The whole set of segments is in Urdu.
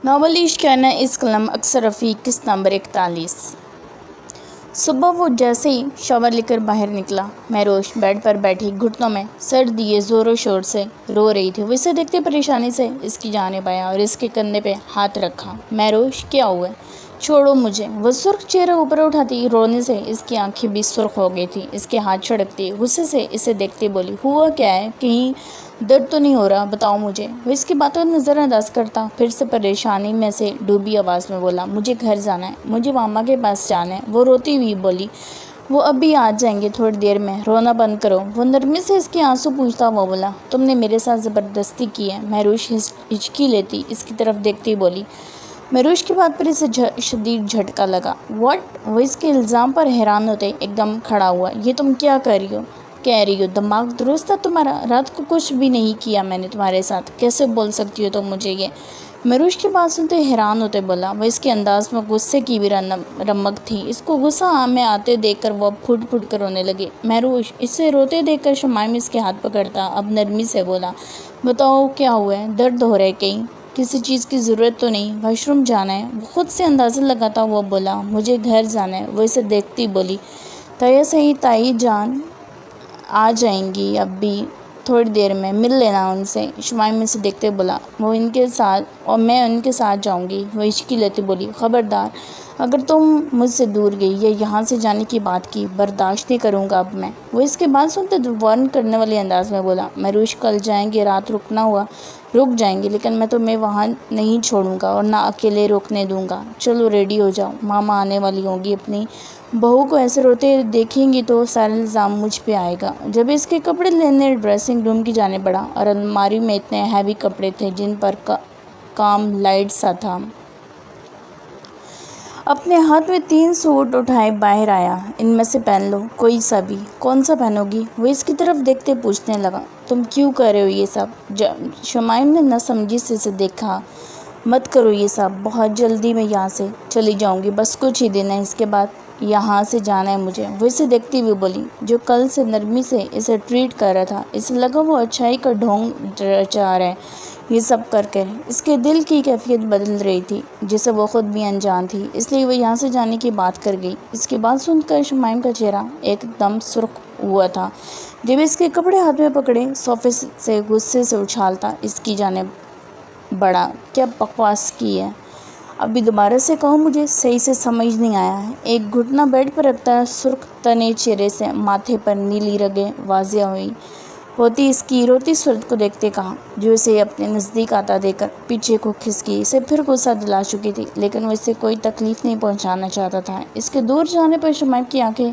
ناول عشق ہے نہ اس قلم اکثر رفیق قسط نمبر 41۔ صبح وہ جیسے ہی شاور لے کر باہر نکلا، مہروش بیڈ پر بیٹھی گھٹنوں میں سر دیے زور و شور سے رو رہی تھی۔ وہ اسے دیکھتے پریشانی سے اس کی جانب آیا اور اس کے کندھے پہ ہاتھ رکھا۔ مہروش، کیا ہوا ہے؟ چھوڑو مجھے۔ وہ سرخ چہرہ اوپر اٹھاتی، رونے سے اس کی آنکھیں بھی سرخ ہو گئی تھی۔ اس کے ہاتھ چھڑکتی غصے سے اسے دیکھتے بولی، ہوا کیا ہے؟ کہیں درد تو نہیں ہو رہا؟ بتاؤ مجھے۔ وہ اس کی باتوں کو نظر انداز کرتا، پھر سے پریشانی میں سے ڈوبی آواز میں بولا، مجھے گھر جانا ہے، مجھے ماما کے پاس جانا ہے۔ وہ روتی ہوئی بولی، وہ ابھی آ جائیں گے تھوڑی دیر میں، رونا بند کرو۔ وہ نرمی سے اس کے آنسو پوچھتا ہوا بولا، تم نے میرے ساتھ زبردستی کی ہے۔ مہروش ہچکی لیتی اس کی طرف دیکھتی بولی۔ مہروش کی بات پر اسے شدید جھٹکا لگا۔ واٹ؟ وہ اس کے الزام پر حیران ہوتے ایک دم کھڑا ہوا۔ یہ تم کیا کہہ رہی ہو؟ دماغ درست ہے تمہارا؟ رات کو کچھ بھی نہیں کیا میں نے تمہارے ساتھ، کیسے بول سکتی ہو تم مجھے یہ؟ مہروش کی بات سنتے حیران ہوتے بولا۔ وہ اس کے انداز میں غصے کی بھی رمق تھی۔ اس کو غصہ میں آتے دیکھ کر وہ پھٹ پھٹ کر رونے لگی۔ مہروش اسے روتے دیکھ کر شمائم اس کے ہاتھ پکڑتا اب نرمی سے بولا، بتاؤ کیا ہوا ہے؟ درد ہو رہا ہے کہیں؟ کسی چیز کی ضرورت تو نہیں؟ واش روم جانا ہے؟ وہ خود سے اندازہ لگاتا وہ بولا، مجھے گھر جانا ہے۔ وہ اسے دیکھتی بولی، تایا صحیح تائی جان آ جائیں گی اب بھی تھوڑی دیر میں، مل لینا ان سے۔ شمائم اسے دیکھتے بولا، وہ ان کے ساتھ اور میں ان کے ساتھ جاؤں گی۔ وہ ہچکی لیتی بولی، خبردار اگر تم مجھ سے دور گئی یا یہاں سے جانے کی بات کی، برداشت نہیں کروں گا اب میں۔ وہ اس کے بات سنتے وارن کرنے والے انداز میں بولا، مہروش کل جائیں گے، رات رکنا ہوا رک جائیں گے، لیکن میں تمہیں وہاں نہیں چھوڑوں گا اور نہ اکیلے روکنے دوں گا۔ چلو ریڈی ہو جاؤ، ماما آنے والی ہوں گی، اپنی بہو کو ایسے روتے دیکھیں گی تو سارا الزام مجھ پہ آئے گا۔ جب اس کے کپڑے لینے ڈریسنگ روم کی جانب بڑھا اور الماری میں اتنے ہیوی کپڑے تھے جن پر کام لائٹ سا تھا، اپنے ہاتھ میں 3 سوٹ اٹھائے باہر آیا، ان میں سے پہن لو کوئی سا بھی۔ کون سا پہنو گی؟ وہ اس کی طرف دیکھتے پوچھنے لگا، تم کیوں کر رہے ہو یہ سب؟ شمائم نے نہ سمجھی سے اسے دیکھا، مت کرو یہ سب، بہت جلدی میں یہاں سے چلی جاؤں گی، بس کچھ ہی دن ہے، اس کے بعد یہاں سے جانا ہے مجھے۔ وہ اسے دیکھتی ہوئی بولی، جو کل سے نرمی سے اسے ٹریٹ کر رہا تھا، اسے لگا وہ اچھائی کا ڈھونگ رچا رہا ہے یہ سب کر کے۔ اس کے دل کی کیفیت بدل رہی تھی جسے وہ خود بھی انجان تھی، اس لیے وہ یہاں سے جانے کی بات کر گئی۔ اس کی بات سن کر شمائم کا چہرہ ایک دم سرخ ہوا تھا۔ جب اس کے کپڑے ہاتھ میں پکڑے صوفے سے غصے سے اچھالتا اس کی جانب بڑھا، کیا بکواس کی ہے؟ ابھی دوبارہ سے کہو، مجھے صحیح سے سمجھ نہیں آیا ہے۔ ایک گھٹنا بیڈ پر رکھتا سرخ تنے چہرے سے ماتھے پر نیلی رگیں واضح ہوتی اس کی روتی صورت کو دیکھتے کہا، جو اسے اپنے نزدیک آتا دیکھ کر پیچھے کو کھسکی۔ اسے پھر غصہ دلا چکی تھی، لیکن وہ اسے کوئی تکلیف نہیں پہنچانا چاہتا تھا۔ اس کے دور جانے پر شمائم کی آنکھیں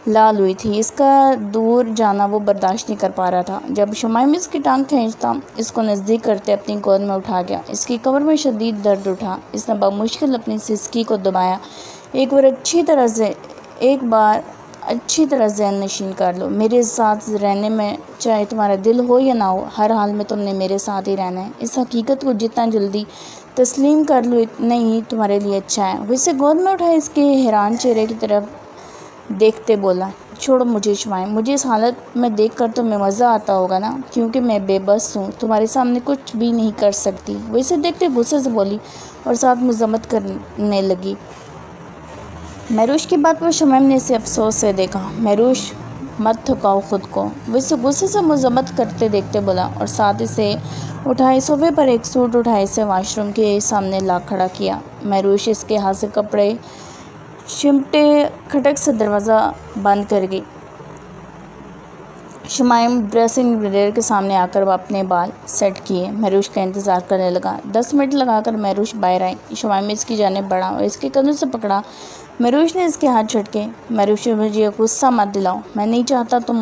لال ہوئی تھی، اس کا دور جانا وہ برداشت نہیں کر پا رہا تھا۔ جب شمائم اس کی ٹانگ کھینچتا اس کو نزدیک کرتے اپنی گود میں اٹھا گیا، اس کی کمر میں شدید درد اٹھا۔ اس نے بمشکل اپنی سسکی کو دبایا، ایک بار اچھی طرح ذہن نشین کر لو، میرے ساتھ رہنے میں چاہے تمہارا دل ہو یا نہ ہو، ہر حال میں تم نے میرے ساتھ ہی رہنا ہے۔ اس حقیقت کو جتنا جلدی تسلیم کر لو اتنا ہی تمہارے لیے اچھا ہے۔ وہ اسے گود میں اٹھائے اس کے حیران چہرے کی طرف دیکھتے بولا، چھوڑو مجھے شمائم، مجھے اس حالت میں دیکھ کر تمہیں مزہ آتا ہوگا نا، کیونکہ میں بے بس ہوں، تمہارے سامنے کچھ بھی نہیں کر سکتی۔ وہ اسے دیکھتے غصے سے بولی اور ساتھ مذمت کرنے لگی۔ مہروش کی بات پر شمائم نے اسے افسوس سے دیکھا، مہروش مت تھکاؤ خود کو۔ وہ اسے غصے سے مذمت کرتے دیکھتے بولا اور ساتھ اسے اٹھائے صوفے پر ایک سوٹ اٹھائے اسے واش روم کے سامنے لا کھڑا کیا۔ مہروش اس کے ہاتھ سے کپڑے چمٹے کھٹک سے دروازہ بند کر گئی۔ شمائم ڈریسنگ مرر کے سامنے آ کر وہ اپنے بال سیٹ کیے مہروش کا انتظار کرنے لگا۔ 10 منٹ لگا کر مہروش باہر آئی۔ شمائم اس کی جانب بڑھا اور اس کے کندھوں سے پکڑا۔ مہروش نے اس کے ہاتھ جھٹکے، مہروش مجھے غصہ مت دلاؤ، میں نہیں چاہتا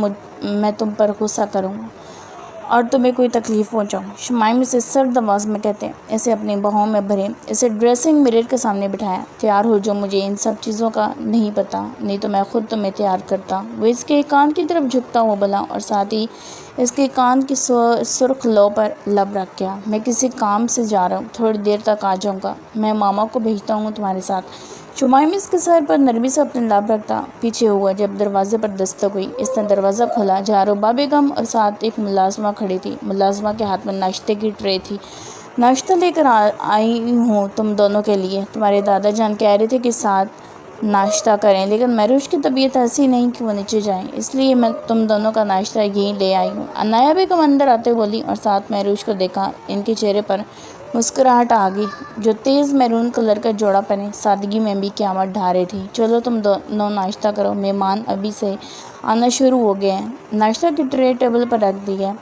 میں تم پر غصہ کروں اور تمہیں کوئی تکلیف پہنچاؤں۔ شمائم اسے سرد آواز میں کہتے اسے اپنی باہوں میں بھرے اسے ڈریسنگ مرر کے سامنے بٹھایا، تیار ہو جو، مجھے ان سب چیزوں کا نہیں پتہ، نہیں تو میں خود تمہیں تیار کرتا۔ وہ اس کے کان کی طرف جھکتا ہوا بولا اور ساتھ ہی اس کے کان کی سرخ لو پر لب رکھ گیا، میں کسی کام سے جا رہا ہوں، تھوڑی دیر تک آ جاؤں گا، میں ماما کو بھیجتا ہوں تمہارے ساتھ۔ شمائم اس کے سر پر نرمی سے اپنے لب رکھتا پیچھے ہوا جب دروازے پر دستک ہوئی۔ اس نے دروازہ کھولا، جہاں ربابہ بیگم اور ساتھ ایک ملازمہ کھڑی تھی۔ ملازمہ کے ہاتھ میں ناشتے کی ٹرے تھی۔ ناشتہ لے کر آئی ہوں تم دونوں کے لیے۔ تمہارے دادا جان کہہ رہے تھے کہ ساتھ ناشتہ کریں، لیکن مہروش کی طبیعت ایسی نہیں کہ وہ نیچے جائیں، اس لیے میں تم دونوں کا ناشتہ یہیں لے آئی ہوں۔ عنایہ بیگم اندر آتے بولی اور ساتھ مہروش کو دیکھا۔ ان کے چہرے پر مسکراہٹ آ گئی جو تیز میرون کلر کا جوڑا پہنے سادگی میں بھی قیامت ڈھا رہی تھی۔ چلو تم دونوں ناشتہ کرو، مہمان ابھی سے آنا شروع ہو گئے ہیں۔ ناشتہ کی ٹرے ٹیبل پر رکھ دی ہے۔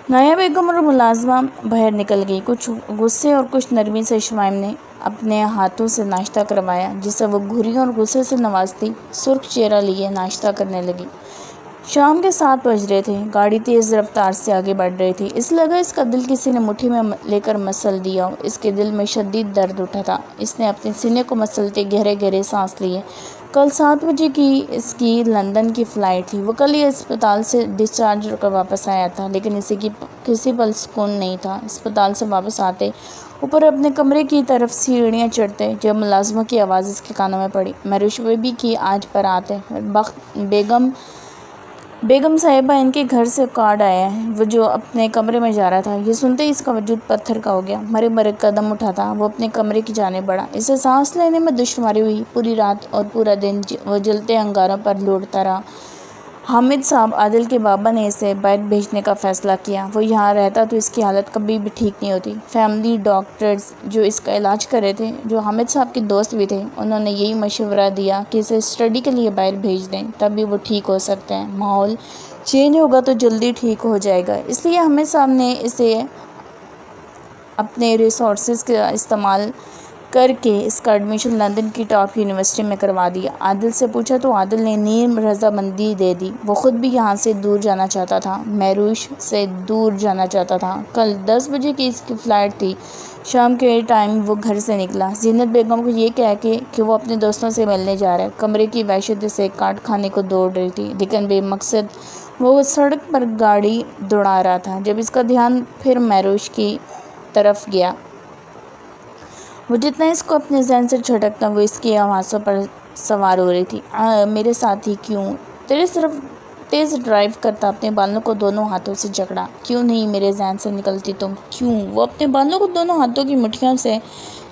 عنایہ بیگم اور ملازمہ باہر نکل گئی۔ کچھ غصے اور کچھ نرمی سے شمائم نے اپنے ہاتھوں سے ناشتہ کروایا جسے وہ گھریوں اور غصے سے نوازتی سرخ چہرہ لیے ناشتہ کرنے لگی۔ شام کے 7 بج رہے تھے۔ گاڑی تیز رفتار سے آگے بڑھ رہی تھی۔ اس لگا اس کا دل کسی نے مٹھی میں لے کر مسل دیا ہو۔ اس کے دل میں شدید درد اٹھا تھا۔ اس نے اپنے سینے کو مسلتے گہرے گہرے سانس لیے۔ کل 7 بجے کی اس کی لندن کی فلائٹ تھی۔ وہ کل ہی اسپتال سے ڈسچارج ہو کر واپس آیا تھا، لیکن اسے کسی پل سکون نہیں تھا۔ اسپتال سے واپس آتے اوپر اپنے کمرے کی طرف سیڑھیاں چڑھتے جب ملازمہ کی آواز اس کے کانوں میں پڑی، مہروش بیبی کی آج بارات ہے، بیگم صاحبہ ان کے گھر سے کارڈ آیا ہے۔ وہ جو اپنے کمرے میں جا رہا تھا، یہ سنتے ہی اس کا وجود پتھر کا ہو گیا۔ مرے مرے قدم اٹھاتا وہ اپنے کمرے کی جانب بڑھا۔ اسے سانس لینے میں دشواری ہوئی۔ پوری رات اور پورا دن وہ جلتے انگاروں پر لوٹتا رہا۔ حامد صاحب عادل کے بابا نے اسے باہر بھیجنے کا فیصلہ کیا۔ وہ یہاں رہتا تو اس کی حالت کبھی بھی ٹھیک نہیں ہوتی۔ فیملی ڈاکٹرز جو اس کا علاج کر رہے تھے، جو حامد صاحب کے دوست بھی تھے، انہوں نے یہی مشورہ دیا کہ اسے اسٹڈی کے لیے باہر بھیج دیں، تبھی وہ ٹھیک ہو سکتے ہیں۔ ماحول چینج ہوگا تو جلدی ٹھیک ہو جائے گا۔ اس لیے حامد صاحب نے اسے اپنے ریسورسز کا استعمال کر کے اس کا ایڈمیشن لندن کی ٹاپ یونیورسٹی میں کروا دیا۔ عادل سے پوچھا تو عادل نے نیم رضامندی دے دی۔ وہ خود بھی یہاں سے دور جانا چاہتا تھا، مہروش سے دور جانا چاہتا تھا۔ کل 10 بجے کی اس کی فلائٹ تھی۔ شام کے ٹائم وہ گھر سے نکلا، زینت بیگم کو یہ کہہ کے کہ وہ اپنے دوستوں سے ملنے جا رہا ہے۔ کمرے کی وحشت اسے کاٹ کھانے کو دوڑ رہی تھی، لیکن بے مقصد وہ سڑک پر گاڑی دوڑا رہا تھا جب اس کا دھیان پھر مہروش کی طرف گیا۔ وہ جتنا اس کو اپنے ذہن سے جھٹکتا وہ اس کی حواسوں پر سوار ہو رہی تھی۔ میرے ساتھی کیوں تیرے طرف تیز ڈرائیو کرتا اپنے بالوں کو دونوں ہاتھوں سے جکڑا، کیوں نہیں میرے ذہن سے نکلتی تم، کیوں؟ وہ اپنے بالوں کو دونوں ہاتھوں کی مٹھیوں سے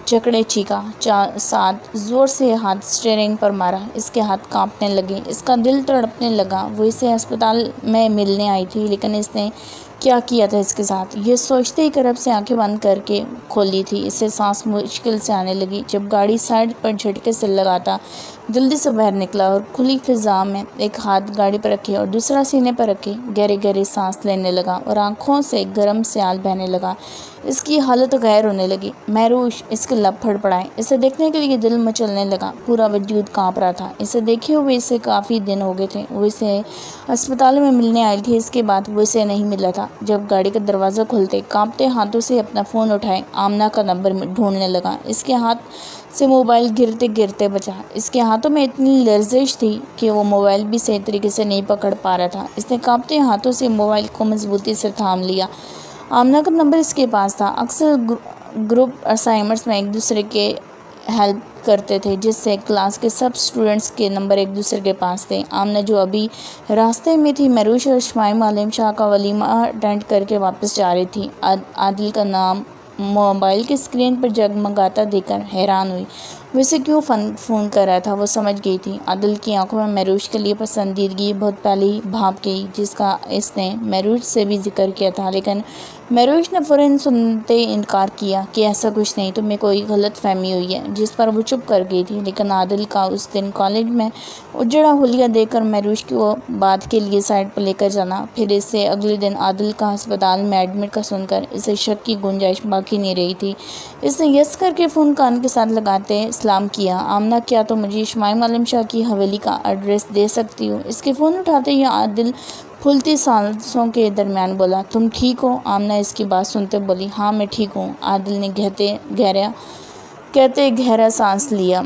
جکڑے چیخا، ساتھ زور سے ہاتھ اسٹیئرنگ پر مارا۔ اس کے ہاتھ کانپنے لگے، اس کا دل تڑپنے لگا۔ وہ اسے ہسپتال میں ملنے آئی تھی، لیکن اس نے کیا کیا تھا اس کے ساتھ، یہ سوچتے ہی کرب سے آنکھیں بند کر کے کھولی تھی۔ اسے سانس مشکل سے آنے لگی۔ جب گاڑی سائڈ پر جھٹکے سے لگاتا جلدی سے باہر نکلا اور کھلی فضا میں ایک ہاتھ گاڑی پر رکھے اور دوسرا سینے پر رکھے گہرے گہرے سانس لینے لگا اور آنکھوں سے گرم سیال بہنے لگا۔ اس کی حالت غیر ہونے لگی۔ مہروش اس کے لب پھڑپڑائے۔ اسے دیکھنے کے لیے دل مچلنے لگا، پورا وجود کانپ رہا تھا۔ اسے دیکھے ہوئے اسے کافی دن ہو گئے تھے۔ وہ اسے اسپتال میں ملنے آئی تھی، اس کے بعد وہ اسے نہیں ملا تھا۔ جب گاڑی کا دروازہ کھلتے کانپتے ہاتھوں سے اپنا فون اٹھائے آمنہ کا نمبر ڈھونڈنے لگا۔ اس کے ہاتھ سے موبائل گرتے گرتے بچا۔ اس کے ہاتھوں میں اتنی لرزش تھی کہ وہ موبائل بھی صحیح طریقے سے نہیں پکڑ پا رہا تھا۔ اس نے کانپتے ہاتھوں سے موبائل کو مضبوطی سے تھام لیا۔ آمنہ کا نمبر اس کے پاس تھا۔ اکثر گروپ اسائنمنٹس میں ایک دوسرے کے ہیلپ کرتے تھے، جس سے کلاس کے سب اسٹوڈنٹس کے نمبر ایک دوسرے کے پاس تھے۔ آمنہ جو ابھی راستے میں تھی، مہروش اور شمائم عالم شاہ کا ولیمہ اٹینڈ کر کے واپس جا رہی تھی۔ عادل کا نام موبائل کی اسکرین پر جگمگاتا دیکھ کر حیران ہوئی۔ وہ اسے کیوں فون کر رہا تھا وہ سمجھ گئی تھی۔ عادل کی آنکھوں میں مہروش کے لیے پسندیدگی بہت پہلے ہی بھاپ گئی، جس کا اس نے مہروش سے بھی ذکر کیا تھا، لیکن مہروش نے فوراً سنتے انکار کیا کہ ایسا کچھ نہیں، تمہیں کوئی غلط فہمی ہوئی ہے، جس پر وہ چپ کر گئی تھی۔ لیکن عادل کا اس دن کالج میں اجڑا حلیہ دیکھ کر مہروش کو بات کے لیے سائڈ پر لے کر جانا، پھر اسے اگلے دن عادل کا ہسپتال میں ایڈمٹ کا سن کر اسے شک کی گنجائش باقی نہیں رہی تھی۔ اس نے یس کر کے فون کان کے ساتھ لگاتے سلام کیا۔ آمنہ، کیا تم مجھے شمائم عالم شاہ کی حویلی کا ایڈریس دے سکتی ہو؟ اس کے فون اٹھاتے ہی عادل پھولتی سانسوں کے درمیان بولا، تم ٹھیک ہو؟ آمنہ اس کی بات سنتے بولی، ہاں میں ٹھیک ہوں۔ عادل نے کہتے گہرا سانس لیا،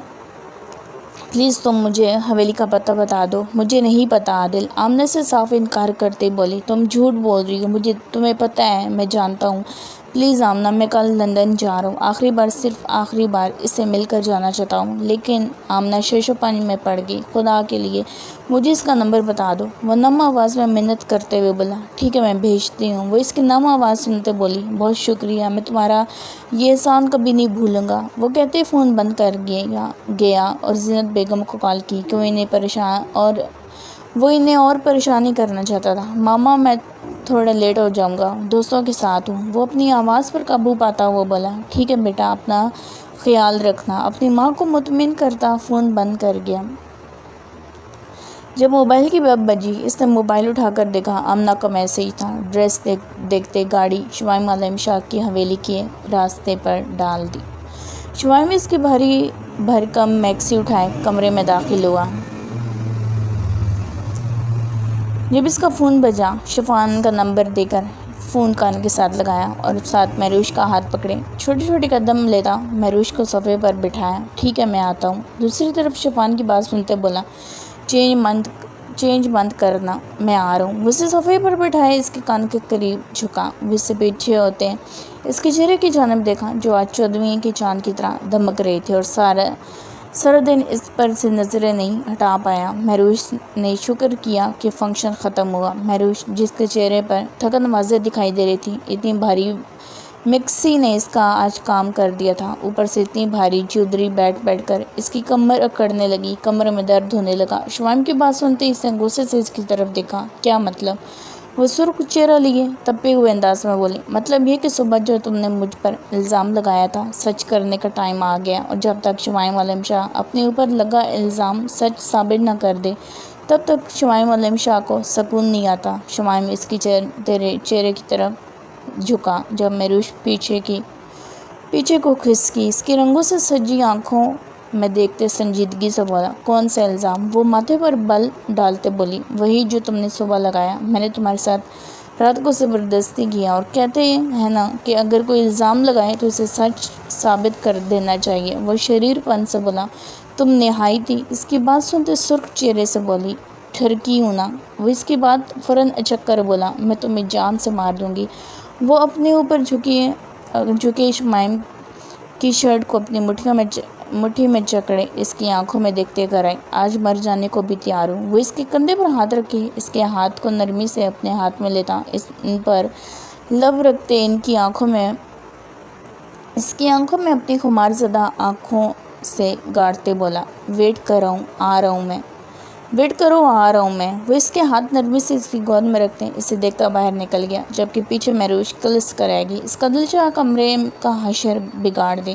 پلیز تم مجھے حویلی کا پتہ بتا دو۔ مجھے نہیں پتہ عادل، آمنہ سے صاف انکار کرتے بولی، تم جھوٹ بول رہی ہو، تمہیں پتہ ہے، میں جانتا ہوں، پلیز آمنہ، میں کل لندن جا رہا ہوں، آخری بار، صرف آخری بار اس سے مل کر جانا چاہتا ہوں۔ لیکن آمنہ شش و پانی میں پڑ گئی۔ خدا کے لیے مجھے اس کا نمبر بتا دو، وہ نم آواز میں منت کرتے ہوئے بولا۔ ٹھیک ہے، میں بھیجتی ہوں۔ وہ اس کی نم آواز سنتے بولی، بہت شکریہ، میں تمہارا یہ احسان کبھی نہیں بھولوں گا۔ وہ کہتے فون بند کر گیا اور زینت بیگم کو کال کی کہ وہ انہیں اور پریشان نہیں کرنا چاہتا تھا۔ ماما، میں تھوڑا لیٹ ہو جاؤں گا، دوستوں کے ساتھ ہوں۔ وہ اپنی آواز پر قابو پاتا ہوا بولا، ٹھیک ہے بیٹا، اپنا خیال رکھنا۔ اپنی ماں کو مطمئن کرتا فون بند کر گیا۔ جب موبائل کی بیل بجی، اس نے موبائل اٹھا کر دیکھا، آمنہ کا میسج تھا۔ ڈریس دیکھتے گاڑی شمائم عالم شاہ کی حویلی کے راستے پر ڈال دی۔ شمائم اس کی بھاری بھرکم میکسی اٹھائے کمرے میں داخل ہوا۔ جب اس کا فون بجا، شفان کا نمبر دے کر فون کان کے ساتھ لگایا اور ساتھ مہروش کا ہاتھ پکڑے چھوٹے چھوٹے قدم لیتا مہروش کو صوفے پر بٹھایا۔ ٹھیک ہے، میں آتا ہوں۔ دوسری طرف شفان کی بات سنتے بولا، چینج بند کرنا، میں آ رہا ہوں۔ وہ اسے صوفے پر بٹھائے اس کے کان کے قریب جھکا۔ وہ اس سے پیچھے ہوتے اس کے چہرے کی جانب دیکھا جو آج 14ویں کے چاند کی طرح دمک رہی تھی، اور سارا دن اس پر سے نظریں نہیں ہٹا پایا۔ مہروش نے شکر کیا کہ فنکشن ختم ہوا۔ مہروش، جس کے چہرے پر تھکن واضح دکھائی دے رہی تھی، اتنی بھاری میکسی نے اس کا آج کام کر دیا تھا۔ اوپر سے اتنی بھاری چودری بیٹھ کر اس کی کمر اکڑنے لگی، کمر میں درد ہونے لگا۔ شمائم کی بات سنتے اس نے غصے سے اس کی طرف دیکھا۔ کیا مطلب؟ وہ سرخ چہرہ لیے تپے ہوئے انداز میں بولی، مطلب یہ کہ صبح جو تم نے مجھ پر الزام لگایا تھا، سچ کرنے کا ٹائم آ گیا، اور جب تک شمائم عالم شاہ اپنے اوپر لگا الزام سچ ثابت نہ کر دے، تب تک شمائم عالم شاہ کو سکون نہیں آتا۔ شمائم اس کی چہرے کی طرف جھکا جب مہروش پیچھے کو کھسکی، اس کی رنگوں سے سجی آنکھوں میں دیکھتے سنجیدگی سے بولا، کون سے الزام؟ وہ ماتھے پر بل ڈالتے بولی، وہی جو تم نے صبح لگایا۔ میں نے تمہارے ساتھ رات کو زبردستی کیا، اور کہتے ہیں نا کہ اگر کوئی الزام لگائے تو اسے سچ ثابت کر دینا چاہیے۔ وہ شریر پن سے بولا، تم نہائی تھی؟ اس کی بات سنتے سرخ چہرے سے بولی، ٹھرکی ہوں نا۔ وہ اس کی بات فوراً اچک کر بولا، میں تمہیں جان سے مار دوں گی۔ وہ اپنے اوپر جھکے شمائم کی شرٹ کو اپنی مٹھی میں جکڑے اس کی آنکھوں میں دیکھتے کر آئی، آج مر جانے کو بھی تیار ہوں۔ وہ اس کے کندھے پر ہاتھ رکھے اس کے ہاتھ کو نرمی سے اپنے ہاتھ میں لیتا، ان پر لب رکھتے اس کی آنکھوں میں اپنی خمار زدہ آنکھوں سے گاڑتے بولا، ویٹ کر رہا ہوں، آ رہا ہوں میں۔ وہ اس کے ہاتھ نرمی سے اس کی گود میں رکھتے اسے دیکھتا باہر نکل گیا، جبکہ پیچھے مہروش کلس کر آئے گی، اس کا دلچاہ کمرے کا حشر بگاڑ دے۔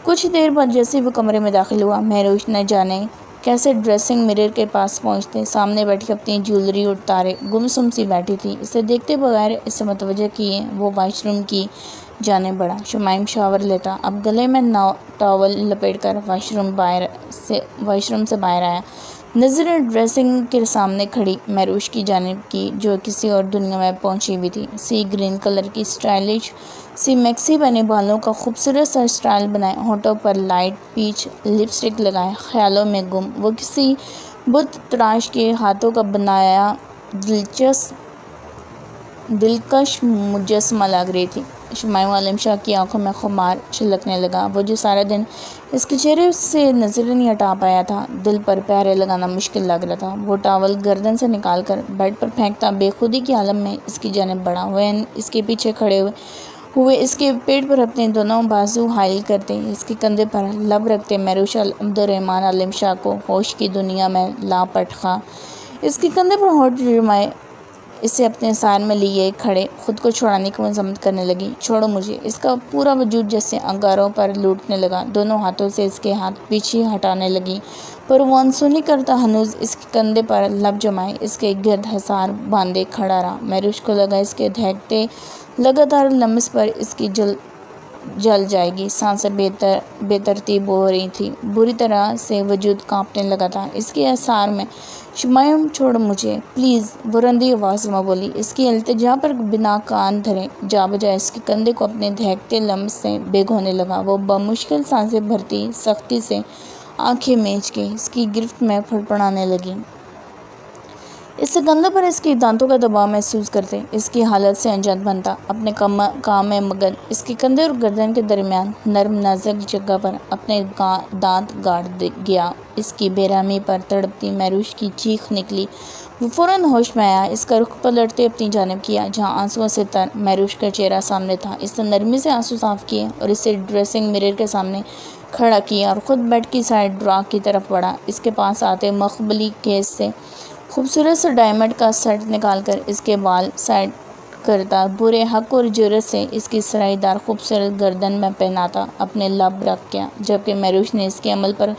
کچھ دیر بعد جیسے وہ کمرے میں داخل ہوا، مہروش نہ جانے کیسے ڈریسنگ مرر کے پاس پہنچتے سامنے بیٹھی اپنی جیولری اتارے گمسم سی بیٹھی تھی۔ اسے دیکھتے بغیر اسے متوجہ کیے وہ واش روم کی جانب بڑھا۔ شمائم شاور لیتا اب گلے میں ٹاول لپیٹ کر واش روم سے باہر آیا۔ نظریں ڈریسنگ کے سامنے کھڑی مہروش کی جانب کی جو کسی اور دنیا میں پہنچی ہوئی تھی۔ سی گرین کلر کی اسٹائلش سی میکسی پہنے، بالوں کا خوبصورت سا اسٹائل بنائے، ہونٹوں پر لائٹ پیچ لپسٹک لگائے، خیالوں میں گم، وہ کسی بت تراش کے ہاتھوں کا بنایا دلکش مجسمہ لگ رہی تھی۔ شمائم عالم شاہ کی آنکھوں میں خمار چھلکنے لگا، وہ جو سارا دن اس کے چہرے سے نظریں نہیں ہٹا پایا تھا، دل پر پیارے لگانا مشکل لگ رہا تھا۔ وہ ٹاول گردن سے نکال کر بیڈ پر پھینکتا بے خودی کی عالم میں اس کی جانب بڑھا۔ وہ اس کے پیچھے کھڑے ہوئے اس کے پیٹ پر اپنے دونوں بازو حائل کرتے اس کے کندھے پر لب رکھتے مہروش عبد الرحمن عالم شاہ کو ہوش کی دنیا میں لاپٹخا اس کے کندھے پر ہونٹ جمائے اسے اپنے سائر میں لیے کھڑے خود کو چھڑانے کی مذمت کرنے لگی، چھوڑو مجھے۔ اس کا پورا وجود جیسے انگاروں پر لوٹنے لگا، دونوں ہاتھوں سے اس کے ہاتھ پیچھے ہٹانے لگی، پر وہ انسونی کرتا ہنوز اس کے کندھے پر لب جمائے اس کے گرد حصار باندھے کھڑا رہا۔ مہروش کو لگا اس کے دھڑکتے لگاتار لمس پر اس کی جل جائے گی، سانسیں بے ترتیب ہو رہی تھیں، بری طرح سے وجود کانپنے لگا تھا اس کے اعصار میں۔ شمائم، چھوڑ مجھے پلیز، وہ رندی آواز میں بولی۔ اس کی التجا پر بنا کان دھرے جا بجا اس کے کندھے کو اپنے دھڑکتے لمس سے بھگونے لگا۔ وہ بمشکل سانسیں بھرتی سختی سے آنکھیں میچ کے اس کی گرفت میں پھڑپڑانے لگی۔ اس سے کندھوں پر اس کی دانتوں کا دباؤ محسوس کرتے، اس کی حالت سے انجان بنتا، اپنے کام میں مگن، اس کے کندھے اور گردن کے درمیان نرم نازک جگہ پر اپنے دانت گاڑ گیا۔ اس کی بے رحمی پر تڑپتی مہروش کی چیخ نکلی۔ وہ فوراً ہوش میں آیا، اس کا رخ پلٹتے اپنی جانب کیا جہاں آنسوؤں سے تر مہروش کا چہرہ سامنے تھا۔ اس نے نرمی سے آنسو صاف کیے اور اسے ڈریسنگ مرر کے سامنے کھڑا کیا اور خود بیڈ کی سائڈ ڈرا کی طرف بڑھا۔ اس کے پاس آتے مخملی کیس سے خوبصورت سے ڈائمنڈ کا سیٹ نکال کر اس کے بال سیٹ کرتا، برے حق اور جرأت سے اس کی سرائی دار خوبصورت گردن میں پہناتا، اپنے لب رکھ گیا، جبکہ مہروش نے اس کے عمل پر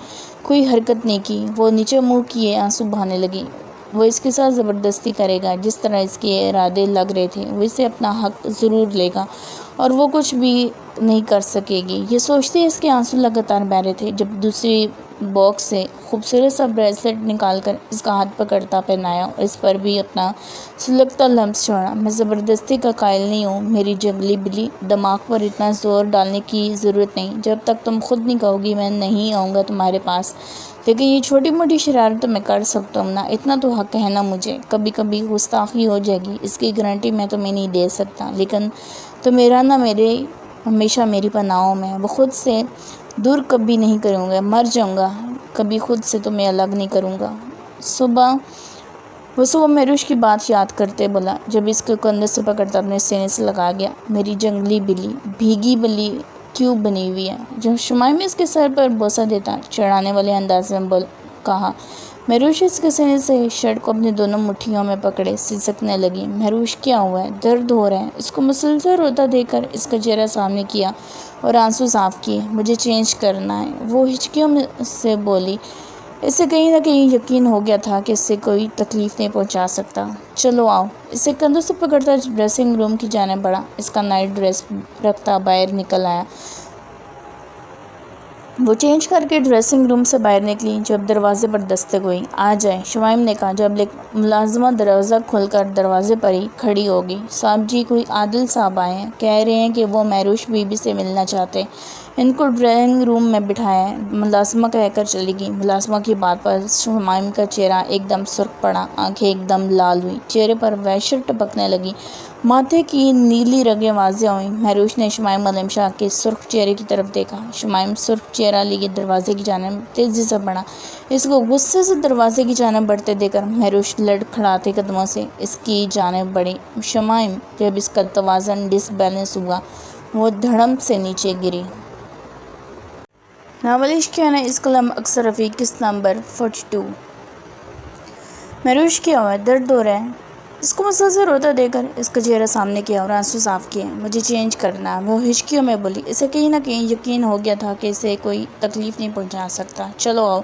کوئی حرکت نہیں کی۔ وہ نیچے منہ کیے آنسو بہانے لگی۔ وہ اس کے ساتھ زبردستی کرے گا، جس طرح اس کے ارادے لگ رہے تھے، وہ اسے اپنا حق ضرور لے گا اور وہ کچھ بھی نہیں کر سکے گی۔ یہ سوچتے اس کے آنسو لگاتار بہہ رہے تھے جب دوسری باکس سے خوبصورت سا بریسلٹ نکال کر اس کا ہاتھ پکڑتا پہنایا اور اس پر بھی اپنا سلگتا لمس چھوڑا۔ میں زبردستی کا قائل نہیں ہوں میری جنگلی بلی، دماغ پر اتنا زور ڈالنے کی ضرورت نہیں، جب تک تم خود نہیں کہو گی میں نہیں آؤں گا تمہارے پاس، لیکن یہ چھوٹی موٹی شرارت میں کر سکتا ہوں نا، اتنا تو حق ہے نا مجھے۔ کبھی کبھی گستاخی ہو جائے گی، اس کی گارنٹی میں تمہیں نہیں دے سکتا، لیکن تو میرا نہ میرے ہمیشہ میری پناہوں میں، وہ خود سے دور کبھی نہیں کروں گا، مر جاؤں گا کبھی خود سے تمہیں الگ نہیں کروں گا۔ وہ صبح مہروش کی بات یاد کرتے بولا جب اس کے کندھے سے پکڑتا اپنے سینے سے لگا گیا، میری جنگلی بلی بھیگی بلی کیوں بنی ہوئی ہے؟ جب شمائم اس کے سر پر بوسہ دیتا چڑھانے والے انداز میں کہا۔ مہروش اس کے سینے سے شرٹ کو اپنی دونوں مٹھیوں میں پکڑے سسکنے لگی۔ مہروش کیا ہوا ہے؟ درد ہو رہا ہے؟ اس کو مسلسل روتا دیکھ کر اس کا چہرہ سامنے کیا اور آنسو صاف کیے۔ مجھے چینج کرنا ہے، وہ ہچکیوں سے بولی۔ اسے کہیں نہ کہیں یقین ہو گیا تھا کہ اس سے کوئی تکلیف نہیں پہنچا سکتا۔ چلو آؤ، اسے کندھوں سے پکڑتا ڈریسنگ روم کی جانب بڑھا، اس کا نائٹ ڈریس رکھتا باہر نکل آیا۔ وہ چینج کر کے ڈریسنگ روم سے باہر نکلی جب دروازے پر دستک ہوئی۔ آ جائیں، شمائم نے کہا جب ایک ملازمہ دروازہ کھول کر دروازے پر ہی کھڑی ہوگی۔ صاحب جی، کوئی عادل صاحب آئے ہیں، کہہ رہے ہیں کہ وہ مہروش بی بی سے ملنا چاہتے، ان کو ڈرائنگ روم میں بٹھایا ہے، ملازمہ کہہ کر چلی گئی۔ ملازمہ کی بات پر شمائم کا چہرہ ایک دم سرخ پڑا، آنکھیں ایک دم لال ہوئی، چہرے پر وحشت ٹپکنے لگی، ماتھے کی نیلی رگیں واضح ہوئیں۔ مہروش نے شمائم عالم شاہ کے سرخ چہرے کی طرف دیکھا۔ شمائم سرخ چہرہ لیے دروازے کی جانب تیزی سے بڑھا۔ اس کو غصے سے دروازے کی جانب بڑھتے دیکھ کر مہروش لڑکھڑاتے قدموں سے اس کی جانب بڑھی۔ شمائم، جب اس کا توازن ڈس بیلنس ہوا، وہ دھڑم سے نیچے گری۔ ناول عشقیانہ اس قلم اکثر رفیق قسط نمبر 42۔ مہروش کیا ہوا ہے؟ درد ہو رہا ہے؟ اس کو مسلسل روتا دیکھ کر اس کا چہرہ سامنے کیا اور آنسو صاف کیے۔ مجھے چینج کرنا ہے، وہ ہچکیوں میں بولی۔ اسے کہیں نہ کہیں یقین ہو گیا تھا کہ اسے کوئی تکلیف نہیں پہنچا سکتا۔ چلو آؤ،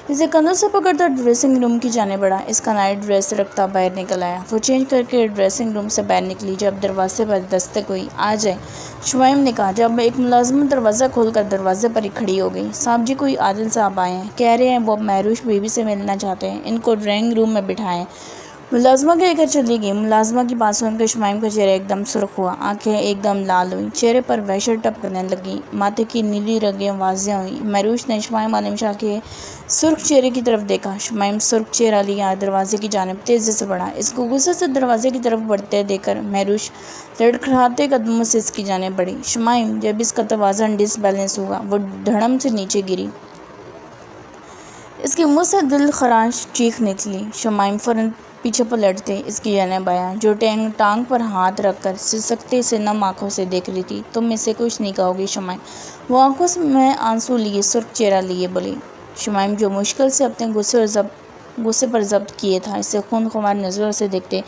اسے کندھوں سے پکڑتا ڈریسنگ روم کی جانب بڑھا، اس کا نائٹ ڈریس رکھتا باہر نکل آیا۔ وہ چینج کر کے ڈریسنگ روم سے باہر نکلی جب دروازے پر دستک ہوئی۔ آ جائیں، شمائم نے کہا جب ایک ملازمہ دروازہ کھول کر دروازے پر ہی کھڑی ہو گئی۔ صاحب جی، کوئی عادل صاحب آئے ہیں، کہہ رہے ہیں وہ مہروش بی بی سے ملنا چاہتے ہیں، ان کو ڈرائنگ روم میں بٹھائیں، ملازمہ کہہ کر چلی گئی۔ ملازمہ کی بات سن کر شمائم کا چہرہ ایک دم سرخ ہوا، آنکھیں ایک دم لال ہوئیں، چہرے پر وحشت ٹپکنے لگی، ماتھے کی نیلی رگیں واضح ہوئیں۔ مہروش نے شمائم عالم شاہ کے سرخ چہرے کی طرف دیکھا۔ شمائم سرخ چہرہ لیا دروازے کی جانب تیزی سے بڑھا۔ اس کو غصے سے دروازے کی طرف بڑھتے دیکھ کر مہروش لڑکھڑاتے قدموں سے اس کی جانب بڑھی۔ شمائم، جب اس کا توازن ڈس بیلنس ہوا، وہ دھڑم سے نیچے گری۔ اس کے منہ سے دل خراش چیخ نکلی۔ شمائم فوراً پیچھے پلٹتے اس کی جانب آیا، جو ٹانگ پر ہاتھ رکھ کر سسکتے سے نم آنکھوں سے دیکھ رہی تھی۔ تم اسے کچھ نہیں کہو گی شمائم؟ وہ آنکھوں میں آنسو لیے سرخ چہرہ لیے بولی۔ شمائم، جو مشکل سے اپنے غصے پر ضبط کیے تھا، اسے خونخوار نظروں سے دیکھتے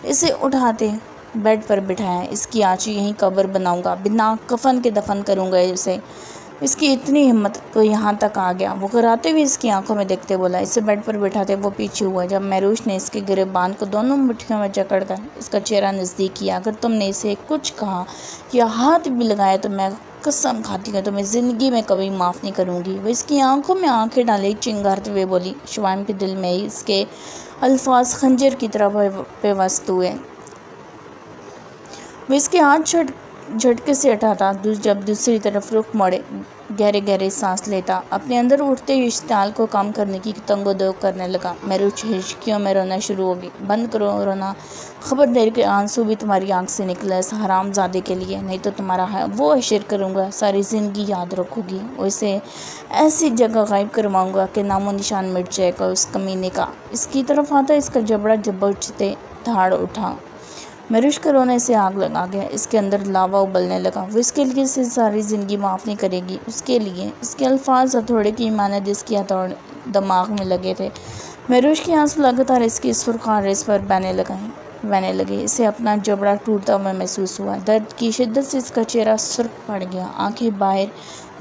اسے اٹھاتے بیڈ پر بٹھایا۔ اس کی آج یہیں قبر بناؤں گا، بنا کفن کے دفن کروں گا اسے۔ اس کی اتنی ہمت تو یہاں تک آ گیا، وہ کراتے ہوئے اس کی آنکھوں میں دیکھتے بولا۔ اسے بیڈ پر بٹھاتے وہ پیچھے ہوا جب مہروش نے اس کے گریبان کو دونوں مٹھیوں میں جکڑ کر اس کا چہرہ نزدیک کیا۔ اگر تم نے اسے کچھ کہا یا ہاتھ بھی لگایا تو میں قسم کھاتی ہوں تمہیں زندگی میں کبھی معاف نہیں کروں گی۔ وہ اس کی آنکھوں میں آنکھیں ڈالے چنگھاڑتے ہوئے بولی۔ شمائم کے دل میں اس کے الفاظ خنجر کی طرح پیوست ہوئے۔ وہ اس کے ہاتھ جھٹکے سے ہٹاتا، جب دوسری طرف رخ موڑے گہرے گہرے سانس لیتا، اپنے اندر اٹھتے اشتعال کو کام کرنے کی تنگ و دو کرنے لگا۔ مہروش ہچکیوں میں رونا شروع ہو گئی۔ بند کرو رونا، خبردار کہ آنسو بھی تمہاری آنکھ سے نکلے اس حرام زادے کے لیے، نہیں تو تمہارا وہ حشر کروں گا، ساری زندگی یاد رکھو گی، اسے ایسی جگہ غائب کرواؤں گا کہ نام و نشان مٹ جائے گا اس کمینے کا۔ اس کی طرف آتا اس کا جبڑا بچتے دھاڑ اٹھا۔ مہروش کا رونے سے آگ لگا گیا، اس کے اندر لاوا ابلنے لگا۔ وہ اس کے لیے اسے ساری زندگی معاف نہیں کرے گی، اس کے لیے۔ اس کے الفاظ ہتھوڑے کی مانند اس کی دماغ میں لگے تھے۔ مہروش کے آنسو لگاتار اس کی سرخ آرز پر بہنے لگے۔ اسے اپنا جبڑا ٹوٹتا ہوا محسوس ہوا۔ درد کی شدت سے اس کا چہرہ سرخ پڑ گیا، آنکھیں باہر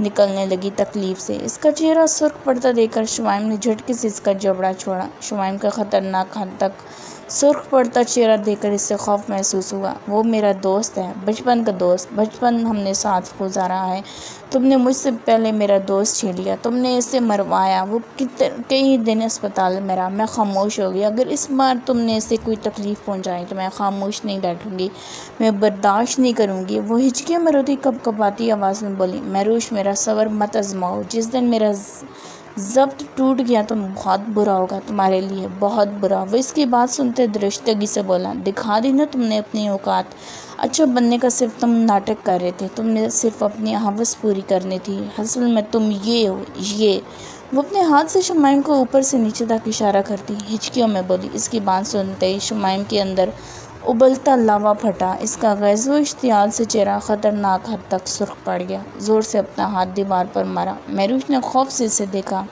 نکلنے لگی تکلیف سے۔ اس کا چہرہ سرخ پڑتا دیکھ کر شمائم نے جھٹکے سے اس کا جبڑا چھوڑا۔ شمائم کا خطرناک حد تک سرخ پڑتا چہرہ دیکھ کر اسے خوف محسوس ہوا۔ وہ میرا دوست ہے، بچپن کا دوست، بچپن ہم نے ساتھ گزارا ہے۔ تم نے مجھ سے پہلے میرا دوست چھین لیا، تم نے اسے مروایا، وہ کئی دن اسپتال میں رہا۔ میں خاموش ہو گئی۔ اگر اس بار تم نے اسے کوئی تکلیف پہنچائی تو میں خاموش نہیں بیٹھوں گی، میں برداشت نہیں کروں گی۔ وہ ہچکیوں میں روتی کپکپاتی آواز میں بولی، مہروش میرا صبر مت آزماؤ، جس دن میرا ضبط ٹوٹ گیا تو بہت برا ہوگا تمہارے لیے، بہت برا۔ وہ اس کی بات سنتے درشتگی سے بولا، دکھا دی نا تم نے اپنی اوقات، اچھا بننے کا صرف تم ناٹک کر رہے تھے، تم نے صرف اپنی ہوس پوری کرنی تھی، اصل میں تم یہ ہو، یہ۔ وہ اپنے ہاتھ سے شمائم کو اوپر سے نیچے تک اشارہ کرتی ہچکیوں میں بولی۔ اس کی بات سنتے ہی شمائم کے اندر ابلتا لاوا پھٹا، اس کا غیظ و اشتعال سے چہرہ خطرناک حد تک سرخ پڑ گیا۔ زور سے اپنا ہاتھ دیوار پر مارا۔ مہروش نے خوف سے اسے دیکھا۔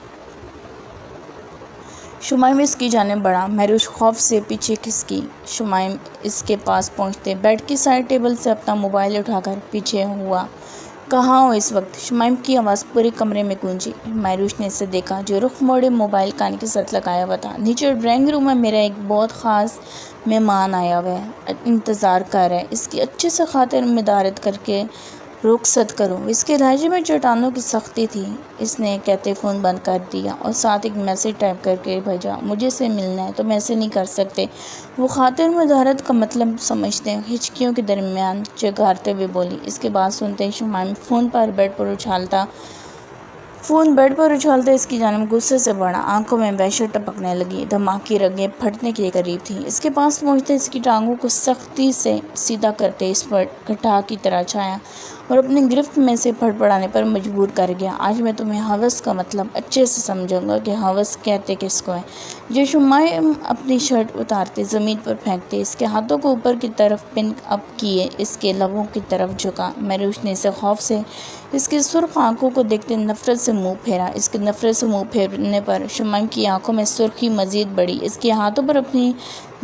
شمائم اس کی جانب بڑھا۔ مہروش خوف سے پیچھے کھسکی۔ شمائم اس کے پاس پہنچتے بیڈ کی سائڈ ٹیبل سے اپنا موبائل اٹھا کر پیچھے ہوا۔ کہاں ہو اس وقت؟ شمائم کی آواز پورے کمرے میں گونجی۔ مہروش نے اسے دیکھا جو رخ موڑے موبائل کان کے ساتھ لگایا ہوا تھا۔ نیچے ڈرائنگ روم میں میرا ایک بہت خاص مہمان آیا ہوا ہے، انتظار کر رہا ہے، اس کی اچھے سے خاطر مدارت کر کے رخصت کرو۔ اس کے لہجے میں چٹانوں کی سختی تھی۔ اس نے کہتے فون بند کر دیا اور ساتھ ایک میسج ٹائپ کر کے بھیجا، مجھے سے ملنا ہے، تم ایسے نہیں کر سکتے۔ وہ خاطر مدارت کا مطلب سمجھتے ہیں، ہچکیوں کے درمیان چگھارتے ہوئے بولی۔ اس کے بعد سنتے ہی شمائم فون بیڈ پر اچھالتا اس کی جانب غصے سے بڑھا۔ آنکھوں میں وحشت ٹپکنے لگی، دماغ کی رگیں پھٹنے کے قریب تھیں۔ اس کے پاس پہنچتے اس کی ٹانگوں کو سختی سے سیدھا کرتے اس پر کٹا کی طرح چھایا اور اپنی گرفت میں سے پڑانے پر مجبور کر گیا۔ آج میں تمہیں ہوس کا مطلب اچھے سے سمجھاؤں گا کہ ہوس کہتے کس کو ہے۔ جو شمائم اپنی شرٹ اتارتے زمین پر پھینکتے، اس کے ہاتھوں کو اوپر کی طرف پن اپ کیے، اس کے لبوں کی طرف جھکا۔ مہروش نے اسے خوف سے اس کی سرخ آنکھوں کو دیکھتے نفرت سے منہ پھیرا۔ اس کے نفرت سے منہ پھیرنے پر شمائم کی آنکھوں میں سرخی مزید بڑھی، اس کے ہاتھوں پر اپنی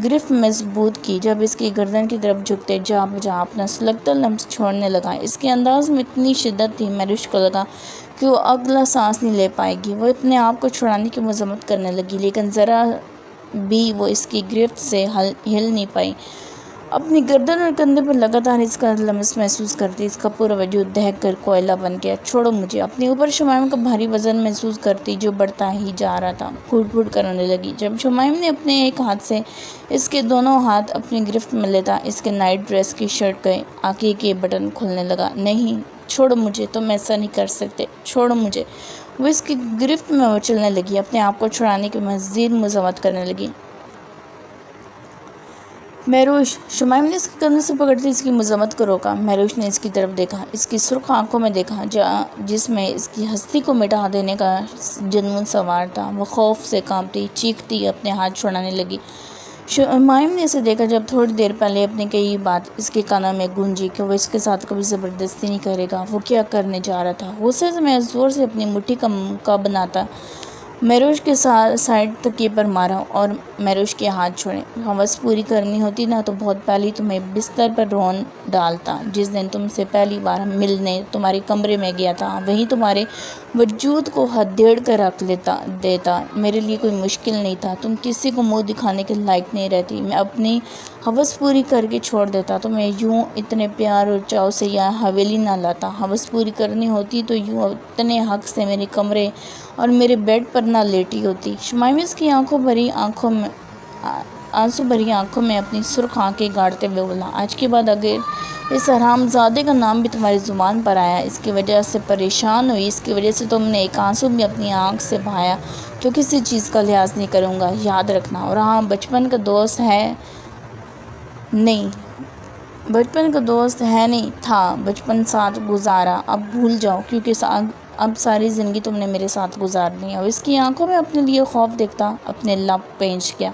گرفت مضبوط کی۔ جب اس کی گردن کی طرف جھکتے جا بجا اپنا سلگتا لمس چھوڑنے لگا۔ اس کے انداز میں اتنی شدت تھی، مہروش کو لگا کہ وہ اگلا سانس نہیں لے پائے گی۔ وہ اپنے آپ کو چھڑانے کی مذمت کرنے لگی، لیکن ذرا بھی وہ اس کی گرفت سے ہل نہیں پائی۔ اپنی گردن اور کندھے پر لگاتار اس کا لمس محسوس کرتی اس کا پورا وجود دہک کر کوئلہ بن گیا۔ چھوڑو مجھے۔ اپنے اوپر شمائم کا بھاری وزن محسوس کرتی جو بڑھتا ہی جا رہا تھا، پھوٹ پھوٹ کر رونے لگی۔ جب شمائم نے اپنے ایک ہاتھ سے اس کے دونوں ہاتھ اپنی گرفت میں لیتا، اس کے نائٹ ڈریس کی شرٹ کے آگے کے بٹن کھلنے لگا۔ نہیں، چھوڑو مجھے، تم ایسا نہیں کر سکتے، چھوڑو مجھے۔ وہ اس کی گرفت میں مچلنے لگی، اپنے آپ کو چھڑانے کی مزید مذمت کرنے لگی۔ مہروش! شمائم نے اس کے کندھوں سے پکڑتی اس کی مذمت کو روکا۔ مہروش نے اس کی طرف دیکھا، اس کی سرخ آنکھوں میں دیکھا جس میں اس کی ہستی کو مٹا دینے کا جنون سوار تھا۔ وہ خوف سے کانپتی، چیختی اپنے ہاتھ چھڑانے لگی۔ شمائم نے اسے دیکھا جب تھوڑی دیر پہلے اپنی کئی بات اس کے کانوں میں گونجی کہ وہ اس کے ساتھ کبھی زبردستی نہیں کرے گا۔ وہ کیا کرنے جا رہا تھا؟ غصے سے میں زور سے اپنی مٹھی کا مکہ بناتا مہروش کے سائڈ تکیے پر مارا اور مہروش کے ہاتھ چھوڑے۔ ہوس پوری کرنی ہوتی نا تو بہت پہلے تمہیں بستر پر رون ڈالتا۔ جس دن تم سے پہلی بار ملنے تمہارے کمرے میں گیا تھا، وہیں تمہارے وجود کو ہدھیڑ کر رکھ دیتا۔ میرے لیے کوئی مشکل نہیں تھا، تم کسی کو منہ دکھانے کے لائق نہیں رہتی، میں اپنی ہوس پوری کر کے چھوڑ دیتا تو میں یوں اتنے پیار اور چاؤ سے یہاں حویلی نہ لاتا۔ ہوس پوری کرنی ہوتی تو یوں اتنے حق سے میرے کمرے اور میرے بیڈ پر نہ لیٹی ہوتی۔ شمائم اس کی آنسو بھری آنکھوں میں اپنی سرخ آنکھیں گاڑتے ہوئے بولا، آج کے بعد اگر اس حرام زادے کا نام بھی تمہاری زبان پر آیا، اس کی وجہ سے پریشان ہوئی، اس کی وجہ سے تم نے ایک آنسو بھی اپنی آنکھ سے بہایا، تو کسی چیز کا لحاظ نہیں کروں گا، یاد رکھنا۔ اور ہاں، بچپن کا دوست ہے نہیں تھا، بچپن ساتھ گزارا، اب بھول جاؤ، کیونکہ اب ساری زندگی تم نے میرے ساتھ گزارنی ہے۔ اور اس کی آنکھوں میں اپنے لیے خوف دیکھتا اپنے لب پینچ گیا،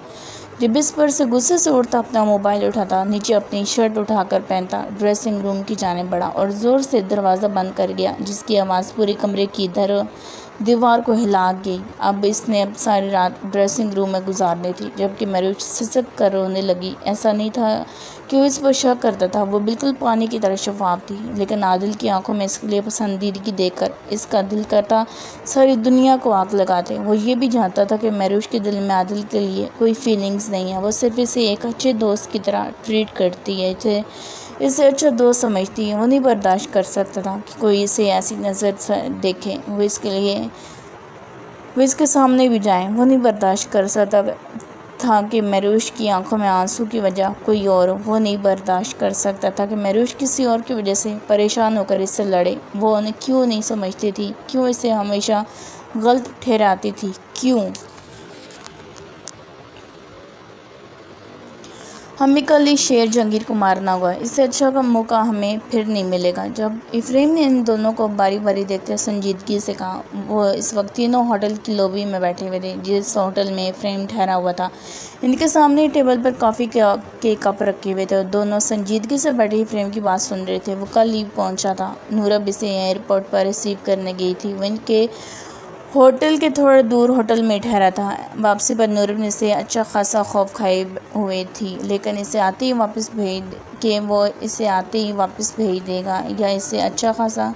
جب اس پر سے غصے سے اٹھتا اپنا موبائل اٹھاتا، نیچے اپنی شرٹ اٹھا کر پہنتا، ڈریسنگ روم کی جانب بڑھا اور زور سے دروازہ بند کر گیا، جس کی آواز پورے کمرے کی دیوار کو ہلا گئی۔ اب ساری رات ڈریسنگ روم میں گزارنی تھی، جبکہ مروچ سسک کر رونے لگی۔ ایسا نہیں تھا کہ وہ اس پر شک کرتا تھا، وہ بالکل پانی کی طرح شفاف تھی، لیکن عادل کی آنکھوں میں اس کے لیے پسندیدگی دیکھ کر اس کا دل کرتا ساری دنیا کو آگ لگاتے۔ وہ یہ بھی جانتا تھا کہ مروچ کے دل میں عادل کے لیے کوئی فیلنگز نہیں ہے، وہ صرف اسے ایک اچھے دوست کی طرح ٹریٹ کرتی ہے، اسے اچھا دوست سمجھتی ہے۔ وہ نہیں برداشت کر سکتا تھا کہ کوئی اسے ایسی نظر سے دیکھے، وہ اس کے سامنے بھی جائے۔ وہ نہیں برداشت کر سکتا تھا کہ مروچ کی آنکھوں میں آنسو کی وجہ کوئی اور ہو، وہ نہیں برداشت کر سکتا تھا کہ مروچ کسی اور کی وجہ سے پریشان ہو کر اس سے لڑے۔ وہ انہیں کیوں نہیں سمجھتی تھی، کیوں اسے ہمیشہ غلط ٹھہراتی تھی، کیوں؟ ہمیں کل اس شیر جہانگیر کو مارنا ہوگا، اس سے اچھا کا موقع ہمیں پھر نہیں ملے گا۔ جب افریم نے ان دونوں کو باری باری دیکھتے سنجیدگی سے کہا۔ وہ اس وقت تینوں ہوٹل کی لابی میں بیٹھے ہوئے تھے، جس ہوٹل میں افریم ٹھہرا ہوا تھا۔ ان کے سامنے ٹیبل پر کافی کے کپ رکھے ہوئے تھے اور دونوں سنجیدگی سے بیٹھے افریم کی بات سن رہے تھے۔ وہ کل ہی پہنچا تھا، نورب اسے ایئرپورٹ پر ریسیو کرنے گئی تھی، وہ ان کے ہوٹل کے تھوڑے دور ہوٹل میں ٹھہرا تھا۔ واپسی پر نورب نے اسے اچھا خاصا خوف کھائے ہوئے تھی، لیکن اسے آتے ہی واپس بھیج دے گا یا اسے اچھا خاصا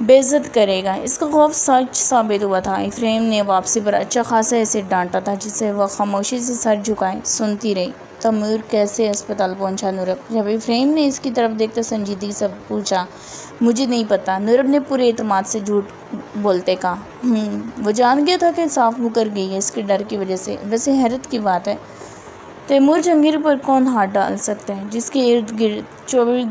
بے عزت کرے گا۔ اس کا خوف سچ ثابت ہوا تھا۔ افریم نے واپسی پر اچھا خاصا اسے ڈانٹا تھا، جسے وہ خاموشی سے سر جھکائے سنتی رہی۔ تیمور کیسے ہسپتال پہنچا نورب؟ جب افریم نے اس کی طرف دیکھتے سنجیدگی سے پوچھا۔ مجھے نہیں پتا، نورب نے پورے اعتماد سے جھوٹ بولتے کہا۔ وہ جان گیا تھا کہ صاف مکر گئی ہے اس کے ڈر کی وجہ سے۔ ویسے حیرت کی بات ہے، تیمور جہانگیر پر کون ہاتھ ڈال سکتا ہے، جس کے ارد گرد 24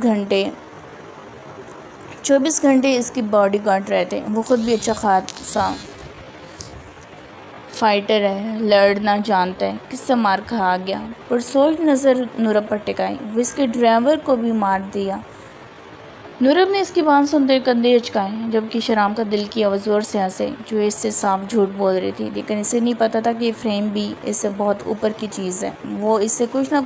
گھنٹے اس کی باڈی گارڈ رہتے ہیں۔ وہ خود بھی اچھا خاصا فائٹر ہے، لڑنا جانتا ہے، کس سے مار کھا گیا۔ پرسوچ نظر نورب پر ٹکائی۔ وہ اس کے ڈرائیور کو بھی مار دیا۔ نورب نے اس کی بات سنتے کندھے اچکائے، جبکہ شرام کا دل کیا وہ زور سے ہنسے، جو اس سے صاف جھوٹ بول رہی تھی، لیکن اسے نہیں پتا تھا کہ افریم بھی اس سے بہت اوپر کی چیز ہے۔ وہ اس سے کچھ نہ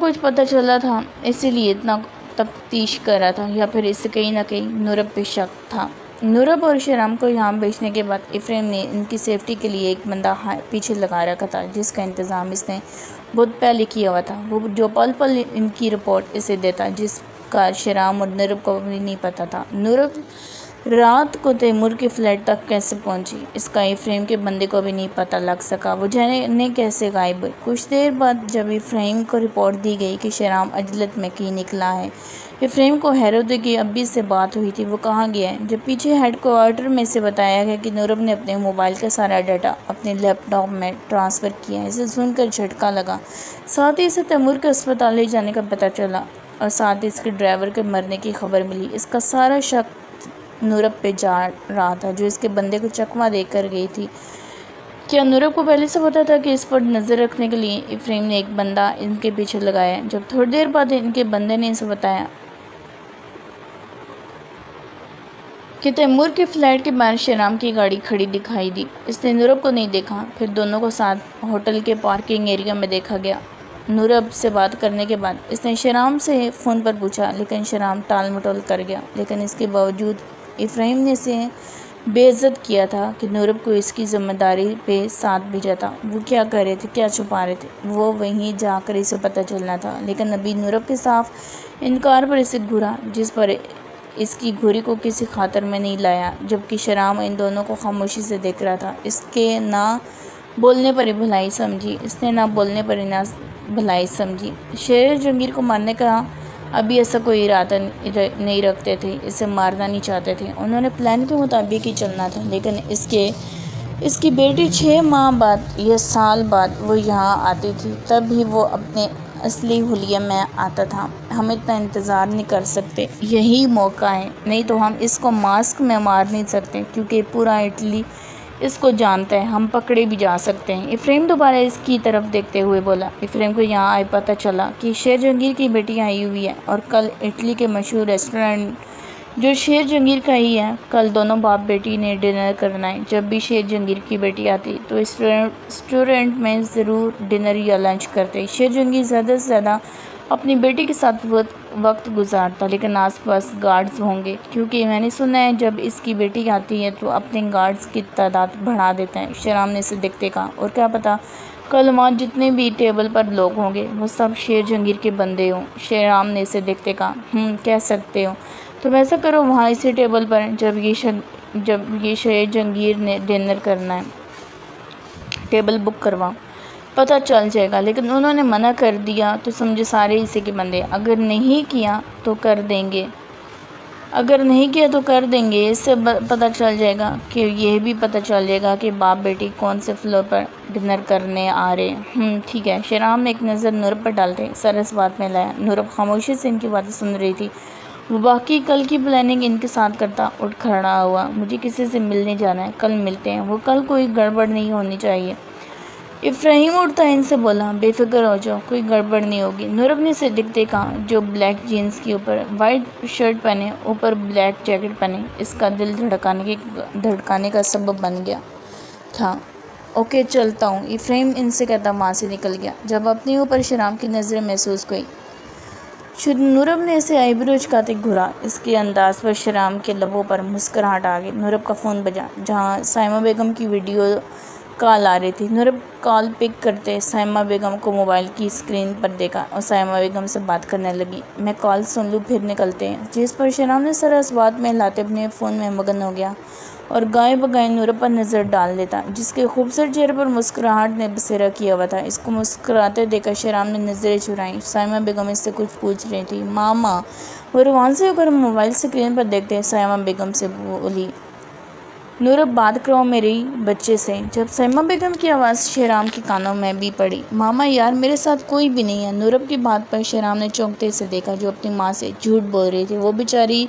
کچھ پتہ چلا تھا، اسی لیے اتنا تفتیش کر رہا تھا، یا پھر اس سے کہیں نہ کہیں نورب پہ شک تھا۔ نورب اور شرام کو یہاں بھیجنے کے بعد افریم نے ان کی سیفٹی کے لیے ایک بندہ پیچھے لگا رکھا تھا، جس کا انتظام اس نے بہت پہلے کیا ہوا تھا، وہ جو پل پل ان کی رپورٹ اسے دیتا، جس کا شرام اور نورب کو بھی نہیں پتا تھا۔ نورب رات کو تیمور کے فلیٹ تک کیسے پہنچی، اس کا افریم کے بندے کو بھی نہیں پتا لگ سکا۔ وہ جانے کیسے غائب ہوئی۔ کچھ دیر بعد جب افریم کو رپورٹ دی گئی کہ شرام عجلت میں کہیں نکلا ہے، افریم کو حیرت ہوئی کہ ابھی سے بات ہوئی تھی، وہ کہاں گیا ہے۔ جب پیچھے ہیڈ کوارٹر میں سے بتایا گیا کہ نورب نے اپنے موبائل کا سارا ڈیٹا اپنے لیپ ٹاپ میں ٹرانسفر کیا ہے، اسے سن کر جھٹکا لگا۔ ساتھ ہی اسے تیمور کے اسپتال لے جانے کا پتہ چلا اور ساتھ ہی اس کے ڈرائیور کے مرنے کی خبر ملی۔ اس کا سارا شک نورب پہ جا رہا تھا، جو اس کے بندے کو چکمہ دے کر گئی تھی۔ کیا نورب کو پہلے سے پتا تھا کہ اس پر نظر رکھنے کے لیے افریم نے ایک بندہ ان کے پیچھے لگایا ہے؟ جب تھوڑی دیر بعد ان کے بندے نے اسے بتایا کہ تیمور کے فلیٹ کے باہر شرام کی گاڑی کھڑی دکھائی دی، اس نے نورب کو نہیں دیکھا۔ پھر دونوں کو ساتھ ہوٹل کے پارکنگ ایریا میں دیکھا گیا۔ نورب سے بات کرنے کے بعد اس نے شرام سے فون پر پوچھا، لیکن شرام ٹال مٹول کر گیا۔ لیکن اس کے باوجود افریم نے اسے بے عزت کیا تھا کہ نورب کو اس کی ذمہ داری پہ ساتھ بھیجا تھا۔ وہ کیا کر رہے تھے، کیا چھپا رہے تھے، وہ وہیں جا کر اسے پتہ چلنا تھا۔ لیکن ابھی نورب کے صاف انکار پر اسے گھورا، جس پر اس کی گھوری کو کسی خاطر میں نہیں لایا، جبکہ شرام ان دونوں کو خاموشی سے دیکھ رہا تھا۔ اس کے نہ بولنے پر ہی بھلائی سمجھی، اس نے نہ بولنے پر ہی نہ بھلائی سمجھی۔ شیر جہانگیر کو مارنے کا ابھی ایسا کوئی ارادہ نہیں رکھتے تھے، اسے مارنا نہیں چاہتے تھے، انہوں نے پلان کے مطابق ہی چلنا تھا۔ لیکن اس کی بیٹی 6 ماہ بعد یا سال بعد وہ یہاں آتی تھی، تب ہی وہ اپنے اصلی حلیہ میں آتا تھا۔ ہم اتنا انتظار نہیں کر سکتے، یہی موقع ہے، نہیں تو ہم اس کو ماسک میں مار نہیں سکتے کیونکہ پورا اٹلی اس کو جانتا ہے، ہم پکڑے بھی جا سکتے ہیں۔ افریم دوبارہ اس کی طرف دیکھتے ہوئے بولا۔ افریم کو یہاں آئے پتہ چلا کہ شیر جہانگیر کی بیٹی آئی ہوئی ہے، اور کل اٹلی کے مشہور ریسٹورنٹ جو شیر جہانگیر کا ہی ہے، کل دونوں باپ بیٹی نے ڈنر کرنا ہے۔ جب بھی شیر جہانگیر کی بیٹی آتی تو اس ریسٹورنٹ میں ضرور ڈنر یا لنچ کرتے۔ شیر جہانگیر زیادہ سے زیادہ اپنی بیٹی کے ساتھ وقت گزارتا، لیکن آس پاس گارڈز ہوں گے، کیونکہ میں نے سنا ہے جب اس کی بیٹی آتی ہے تو اپنے گارڈز کی تعداد بڑھا دیتا ہے۔ شہرام نے اسے دیکھتے کہا، اور کیا پتہ کل وہاں جتنے بھی ٹیبل پر لوگ ہوں گے وہ سب شیر جہانگیر کے بندے ہوں۔ شہرام نے اسے دیکھتے کہا، کہہ سکتے ہو، تم ایسا کرو وہاں اسی ٹیبل پر جب یہ شیر جہانگیر نے ڈنر کرنا ہے ٹیبل بک کرواؤ، پتہ چل جائے گا۔ لیکن انہوں نے منع کر دیا تو سمجھے سارے اسی کے بندے، اگر نہیں کیا تو کر دیں گے، اس سے پتہ چل جائے گا کہ یہ بھی پتہ چل جائے گا کہ باپ بیٹی کون سے فلور پر ڈنر کرنے آ رہے ہیں۔ ٹھیک ہے۔ شہرام نے ایک نظر نورب پر ڈالتے سر اس بات میں لایا۔ نورب خاموشی سے ان کی باتیں سن رہی تھی۔ وہ باقی کل کی پلاننگ ان کے ساتھ کرتا۔ اٹھ کھڑا ہوا، مجھے کسی سے ملنے جانا ہے، کل ملتے ہیں، وہ کل کوئی گڑبڑ نہیں ہونی چاہیے۔ افراہیم اٹھتا ان سے بولا، بے فکر ہو جاؤ، کوئی گڑبڑ نہیں ہوگی۔ نورب نے اسے دیکھتے کہا، جو بلیک جینز کے اوپر وائٹ شرٹ پہنے، اوپر بلیک جیکٹ پہنے، اس کا دل دھڑکانے کا سبب بن گیا تھا۔ اوکے چلتا ہوں، افراہیم ان سے کہتا وہاں سے نکل گیا۔ جب اپنے اوپر شہرام کی نظریں محسوس ہوئی، نورب نے اسے آئی برو اچکاتے گھورا۔ اس کے انداز پر شہرام کے لبوں پر مسکراہٹ آ گئی۔ نورب کا فون بجا، جہاں سائمہ بیگم کی ویڈیو کال آ رہی تھی۔ نورب کال پک کرتے سائمہ بیگم کو موبائل کی اسکرین پر دیکھا اور سائمہ بیگم سے بات کرنے لگی۔ میں کال سن لوں پھر نکلتے ہیں، جس پر شہرام نے سر اس بات میں ہلاتے اپنے فون میں مگن ہو گیا اور گائے بگائے نورب پر نظر ڈال دیتا، جس کے خوبصورت چہرے پر مسکراہٹ نے بسیرا کیا ہوا تھا۔ اس کو مسکراتے دیکھا شہرام نے نظریں چرائیں۔ سائمہ بیگم اس سے کچھ پوچھ رہی تھی۔ ماما، وہ روان سے ہو کر موبائل اسکرین پر دیکھتے سائمہ بیگم سے بولی، نورب بات کرو میری بچے سے۔ جب سائمہ بیگم کی آواز شہرام کے کانوں میں بھی پڑی، ماما یار میرے ساتھ کوئی بھی نہیں ہے۔ نورب کی بات پر شہرام نے چونکتے سے دیکھا، جو اپنی ماں سے جھوٹ بول رہی تھی۔ وہ بیچاری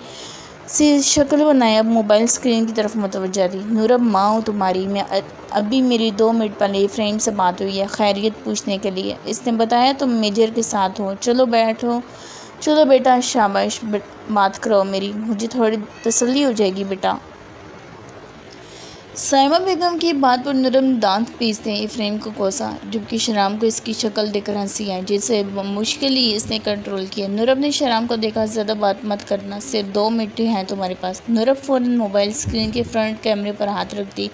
سی شکل بنائے اب موبائل اسکرین کی طرف متوجہ تھی۔ نورب ماں ہوں تمہاری، میں ابھی میری 2 منٹ پہلے افراہیم سے بات ہوئی ہے خیریت پوچھنے کے لیے، اس نے بتایا تم میجر کے ساتھ ہو۔ چلو بیٹا، شاباش، بات کرو میری، مجھے تھوڑی تسلی ہو جائے گی بیٹا۔ سائمہ بیگم کی بات پر نورب نے دانت پیستے افراہیم کو کوسا، جبکہ شہرام کو اس کی شکل دیکھ کر ہنسی آئی، جسے بمشکل ہی اس نے کنٹرول کیا۔ نورب نے شہرام کو دیکھا، زیادہ بات مت کرنا، صرف 2 منٹ ہیں تمہارے پاس۔ نورب فوراً موبائل اسکرین کے فرنٹ کیمرے پر ہاتھ رکھتی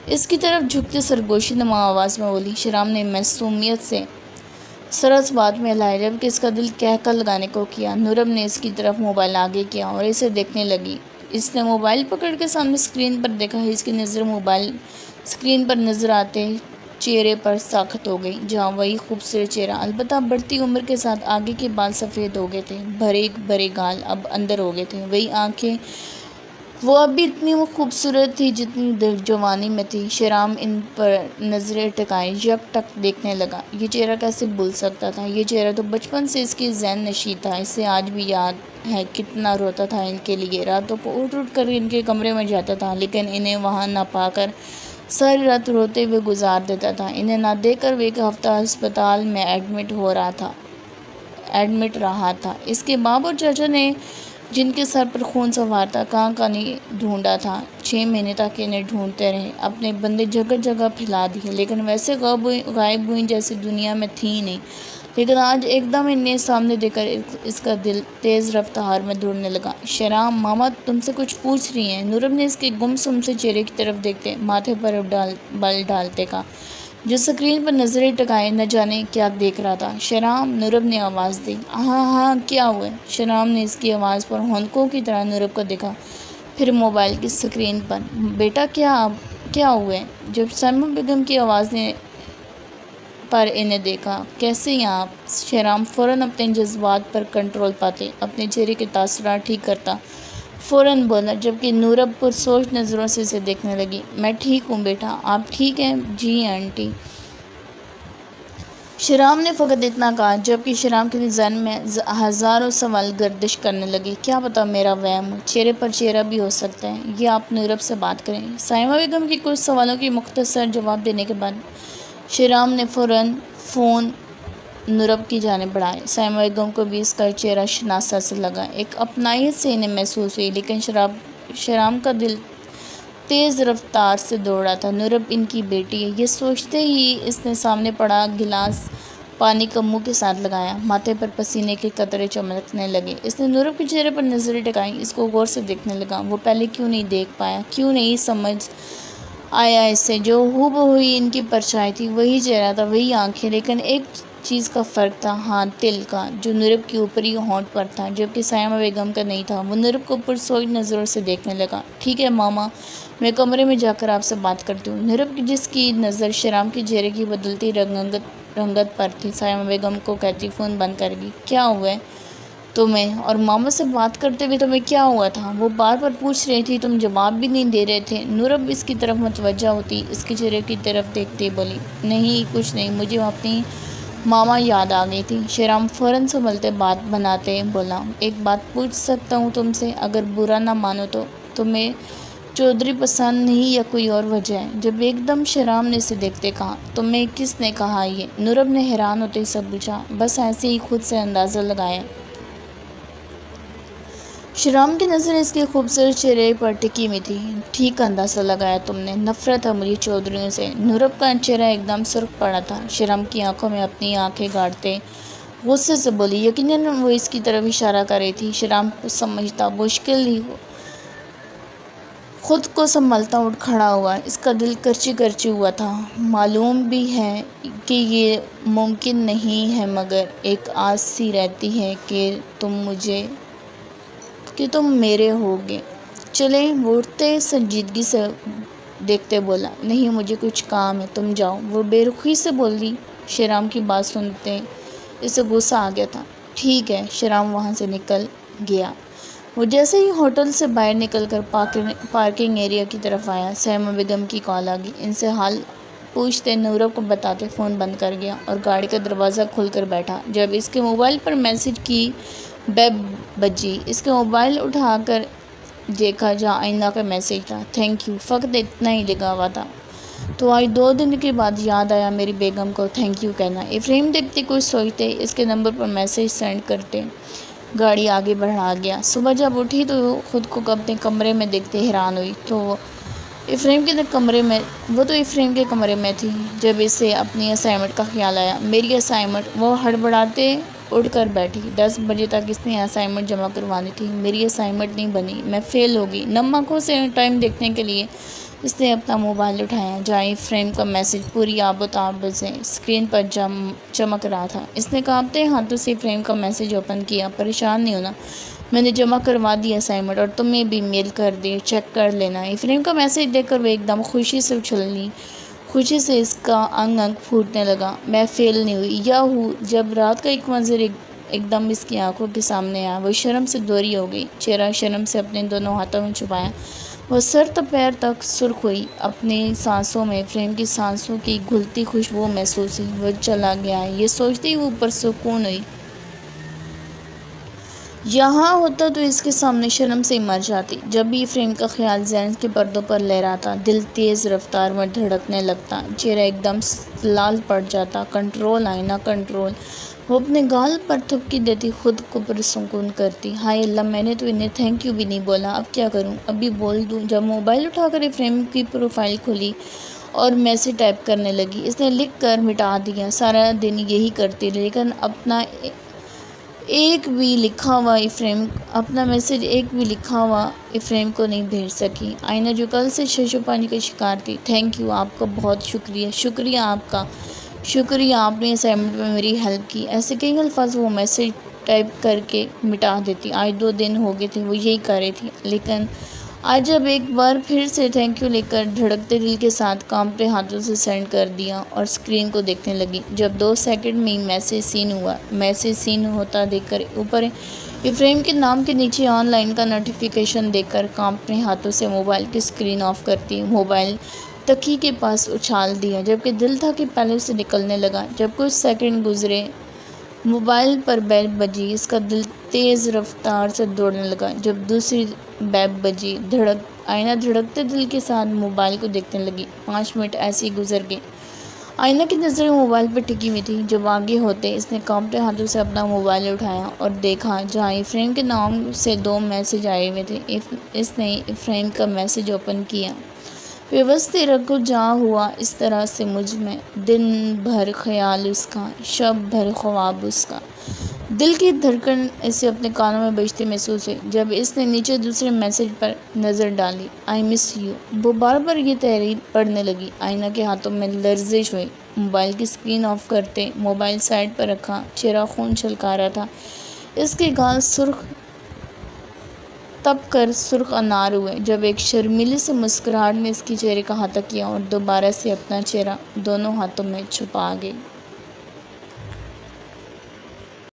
اس کی طرف جھکتے سرگوشی نما آواز میں بولی۔ شہرام نے معصومیت سے سر اس بات میں ہلایا، جبکہ اس کا دل کہکہ لگانے کو کیا۔ نورب نے اس کی طرف موبائل آگے کیا اور اسے دیکھنے لگی۔ اس نے موبائل پکڑ کے سامنے اسکرین پر دیکھا۔ اس کی نظر موبائل اسکرین پر نظر آتے چہرے پر ساخت ہو گئی، جہاں وہی خوبصورت چہرہ، البتہ بڑھتی عمر کے ساتھ آگے کے بال سفید ہو گئے تھے، بھرے گال اب اندر ہو گئے تھے، وہی آنکھیں، وہ اب بھی اتنی خوبصورت تھی جتنی جوانی میں تھی۔ شہرام ان پر نظریں ٹکائے یک ٹک دیکھنے لگا۔ یہ چہرہ کیسے بھول سکتا تھا؟ یہ چہرہ تو بچپن سے اس کے ذہن نشین تھا۔ اسے آج بھی یاد ہے کتنا روتا تھا ان کے لیے، راتوں کو اٹھ کر ان کے کمرے میں جاتا تھا، لیکن انہیں وہاں نہ پا کر ساری رات روتے ہوئے گزار دیتا تھا۔ انہیں نہ دیکھ کر وہ 1 ہفتہ ہسپتال میں ایڈمٹ رہا تھا۔ اس کے باپ اور چاچا نے، جن کے سر پر خون سوار تھا، کہاں نہیں ڈھونڈا تھا۔ 6 مہینے تک انہیں ڈھونڈتے رہے، اپنے بندے جگہ جگہ پھیلا دیے، لیکن ویسے غائب ہوئی جیسے دنیا میں تھی نہیں۔ لیکن آج ایک دم انہیں سامنے دیکھ کر اس کا دل تیز رفتار میں دوڑنے لگا۔ شہرام، ماما تم سے کچھ پوچھ رہی ہیں۔ نورب نے اس کے گمسم سے چہرے کی طرف دیکھتے ماتھے پر بل ڈالتے کہا، جو اسکرین پر نظریں ٹکائے نہ جانے کیا دیکھ رہا تھا۔ شہرام، نورب نے آواز دی۔ ہاں کیا ہوا ہے؟ شہرام نے اس کی آواز پر ہونکوں کی طرح نورب کو دیکھا، پھر موبائل کی اسکرین پر۔ بیٹا کیا ہوا ہے؟ جب سائمہ بیگم کی آواز نے پر انہیں دیکھا، کیسے ہیں آپ؟ شہرام فوراً اپنے جذبات پر کنٹرول پاتے اپنے چہرے کے تاثرات ٹھیک کرتا فوراً بولا، جبکہ نورب پرسوچ نظروں سے اسے دیکھنے لگی۔ میں ٹھیک ہوں بیٹا، آپ ٹھیک ہیں؟ جی آنٹی۔ شیرام نے فقط اتنا کہا، جبکہ شیرام کے ذہن میں ہزاروں سوال گردش کرنے لگے۔ کیا پتا میرا وہم ہو، چہرے پر چہرہ بھی ہو سکتا ہے، یہ آپ نورب سے بات کریں۔ سائمہ بیگم کے کچھ سوالوں کے مختصر جواب دینے کے بعد شیرام نے فوراً فون نورب کی جانب بڑھایا۔ سائمہ بیگم کو بھی اس کا چہرہ شناسا سے لگا، ایک اپنائیت سے انہیں محسوس ہوئی، لیکن شیرام کا دل تیز رفتار سے دوڑ رہا تھا۔ نورب ان کی بیٹی ہے، یہ سوچتے ہی اس نے سامنے پڑا گلاس پانی کا منہ کے ساتھ لگایا۔ ماتھے پر پسینے کے قطرے چمکنے لگے۔ اس نے نورب کے چہرے پر نظریں ٹکائیں، اس کو غور سے دیکھنے لگا۔ وہ پہلے کیوں نہیں دیکھ پایا، کیوں نہیں سمجھ آیا اسے؟ جو ہو بہو ہی ان کی پرچھائی تھی، وہی چہرہ تھا، وہی آنکھیں، لیکن ایک چیز کا فرق تھا، ہاں تل کا، جو نورب کے اوپری ہونٹ پر تھا، جبکہ سائمہ بیگم کا نہیں تھا۔ وہ نورب کو پرسوچ نظروں سے دیکھنے لگا۔ ٹھیک ہے ماما، میں کمرے میں جا کر آپ سے بات کرتی ہوں۔ نورب جس کی نظر شیرام کے چہرے کی بدلتی رنگت پر تھی، سائمہ بیگم کو کہتی فون بند کرے گی۔ کیا ہوا ہے تمہیں؟ اور ماما سے بات کرتے ہوئے تمہیں کیا ہوا تھا؟ وہ بار بار پوچھ رہی تھی، تم جواب بھی نہیں دے رہے تھے۔ نورب اس کی طرف متوجہ ہوتی، اس کے چہرے کی طرف دیکھتے بولی، نہیں کچھ نہیں، مجھے اپنی ماما یاد آ گئی تھی۔ شیرام فوراً سنبھلتے بات بناتے بولا، ایک بات پوچھ سکتا ہوں تم سے؟ اگر برا نہ مانو تو۔ تمہیں چودھری پسند نہیں یا کوئی اور وجہ ہے؟ جب ایک دم شیرام نے اسے دیکھتے کہا، تمہیں کس نے کہا یہ؟ نورب نے حیران ہوتے سب پوچھا، بس ایسے ہی خود سے اندازہ لگایا۔ شیرام کی نظر اس کے خوبصورت چہرے پر ٹکی ہوئی تھی۔ ٹھیک اندازہ لگایا تم نے، نفرت ہے مجھے چودھریوں سے۔ نورب کا چہرہ ایک دم سرخ پڑا تھا۔ شیرام کی آنکھوں میں اپنی آنکھیں گاڑتے غصے سے بولی، یقیناً وہ اس کی طرف اشارہ کر رہی تھی۔ شیرام سمجھتا مشکل ہی خود کو سنبھالتا اٹھ کھڑا ہوا، اس کا دل کرچی کرچی ہوا تھا۔ معلوم بھی ہے کہ یہ ممکن نہیں ہے، مگر ایک آس سی رہتی ہے کہ تم میرے ہوگے۔ چلیں، وہ اٹھتے سنجیدگی سے دیکھتے بولا، نہیں مجھے کچھ کام ہے، تم جاؤ۔ وہ بے رخی سے بولی۔ شیرام کی بات سنتے اسے غصہ آ گیا تھا۔ ٹھیک ہے، شیرام وہاں سے نکل گیا۔ وہ جیسے ہی ہوٹل سے باہر نکل کر پارکنگ ایریا کی طرف آیا، سائمہ بیگم کی کال آ گئی۔ ان سے حال پوچھتے، نورب کو بتاتے فون بند کر گیا اور گاڑی کا دروازہ کھول کر بیٹھا۔ جب اس کے موبائل پر میسج کی بیپ بجی، اس کے موبائل اٹھا کر دیکھا، جہاں آئینہ کا میسج تھا، تھینک یو، فقط اتنا ہی لکھا ہوا تھا۔ تو آج 2 دن کے بعد یاد آیا میری بیگم کو تھینک یو کہنا۔ افریم دیکھتے کچھ سوچتے، اس کے نمبر پر میسج سینڈ کرتے گاڑی آگے بڑھا گیا۔ صبح جب اٹھی تو خود کو اپنے کمرے میں دیکھتے حیران ہوئی، وہ تو افریم کے کمرے میں تھی۔ جب اسے اپنی اسائنمنٹ کا خیال آیا، میری اسائنمنٹ، وہ ہڑبڑاتے اٹھ کر بیٹھی۔ 10 بجے تک اس نے اسائنمنٹ جمع کروانی تھی، میری اسائنمنٹ نہیں بنی، میں فیل ہوگی۔ نم آنکھوں سے ٹائم دیکھنے کے لیے اس نے اپنا موبائل اٹھایا، جہاں افریم کا میسج پوری آب و تاب سے اسکرین پر چمک رہا تھا۔ اس نے کانپتے ہاتھوں سے افریم کا میسج اوپن کیا، پریشان نہیں ہونا، میں نے جمع کروا دی اسائنمنٹ، اور تمہیں بھی میل کر دی، چیک کر لینا۔ افریم کا میسج دیکھ کر وہ ایک دم خوشی سے اچھلی، خوشی سے اس کا انگ پھوٹنے لگا۔ میں فیل نہیں ہوئی، یا ہوں۔ جب رات کا ایک منظر ایک دم اس کی آنکھوں کے سامنے آیا، وہ شرم سے دوری ہو گئی، چہرہ شرم سے اپنے دونوں ہاتھوں میں چھپایا، وہ سر تا پیر تک سرخ ہوئی۔ اپنی سانسوں میں افریم کی سانسوں کی گھلتی خوشبو محسوس ہوئی۔ وہ چلا گیا ہے، یہ سوچتے ہی وہ پرسکون ہوئی۔ یہاں ہوتا تو اس کے سامنے شرم سے ہی مر جاتی۔ جب بھی افریم کا خیال ذہن کے پردوں پر لہراتا، دل تیز رفتار میں دھڑکنے لگتا، چہرہ ایک دم لال پڑ جاتا۔ کنٹرول، آئینہ کنٹرول۔ وہ اپنے گال پر تھپکی دیتی، خود کو پرسکون کرتی۔ ہائے اللہ، میں نے تو انہیں تھینک یو بھی نہیں بولا، اب کیا کروں؟ ابھی بول دوں۔ جب موبائل اٹھا کر افریم کی پروفائل کھولی اور میسج ٹائپ کرنے لگی، اس نے لکھ کر مٹا دیا۔ سارا دن یہی کرتی رہی، لیکن اپنا میسج ایک بھی لکھا ہوا افریم کو نہیں بھیج سکی۔ آئینہ جو کل سے ششو پانی کا شکار تھی، تھینک یو، آپ کا بہت شکریہ، شکریہ آپ کا، شکریہ، آپ نے اسائنمنٹ میں میری ہیلپ کی۔ ایسے کئی الفاظ وہ میسج ٹائپ کر کے مٹا دیتی۔ آج 2 دن ہو گئے تھے وہ یہی کر رہی تھی، لیکن آج جب ایک بار پھر سے تھینک یو لکھ کر دھڑکتے دل کے ساتھ کانپتے ہاتھوں سے سینڈ کر دیا اور اسکرین کو دیکھنے لگی، جب 2 سیکنڈ میں ہی میسج سین ہوتا دیکھ کر اوپر افریم کے نام کے نیچے آن لائن کا نوٹیفیکیشن دیکھ کر کانپتے ہاتھوں سے موبائل کی اسکرین آف کرتی، موبائل تکی کے پاس اچھال دیا، جبکہ دل تھا کہ پہلے اسے نکلنے لگا۔ جب کچھ سیکنڈ گزرے، موبائل پر بیل بجی، اس کا دل تیز رفتار سے دوڑنے لگا۔ جب دوسری بیل بجی، آئینہ دھڑکتے دل کے ساتھ موبائل کو دیکھنے لگی۔ 5 منٹ ایسے ہی گزر گئے۔ آئینہ کی نظریں موبائل پر ٹکی ہوئی تھیں۔ جب آگے ہوتے، اس نے کانپتے ہاتھوں سے اپنا موبائل اٹھایا اور دیکھا جہاں افرین کے نام سے 2 میسج آئے ہوئے تھے۔ اس نے افرین کا میسج اوپن کیا۔ پیوستے رکھو جہاں ہوا اس طرح سے مجھ میں، دن بھر خیال اس کا، شب بھر خواب اس کا۔ دل کی دھڑکن اسے اپنے کانوں میں بجتی محسوس ہوئی۔ جب اس نے نیچے دوسرے میسج پر نظر ڈالی، آئی مس یو، وہ بار بار یہ تحریر پڑھنے لگی۔ آئینہ کے ہاتھوں میں لرزش ہوئی۔ موبائل کی اسکرین آف کرتے، موبائل سائڈ پر رکھا، چہرہ خون چھلکا رہا تھا۔ اس کے گال تپ کر سرخ انار ہوئے جب ایک شرمیلی سی مسکراہٹ نے اس کے چہرے کا احاطہ کیا اور دوبارہ سے اپنا چہرہ دونوں ہاتھوں میں چھپا گئی۔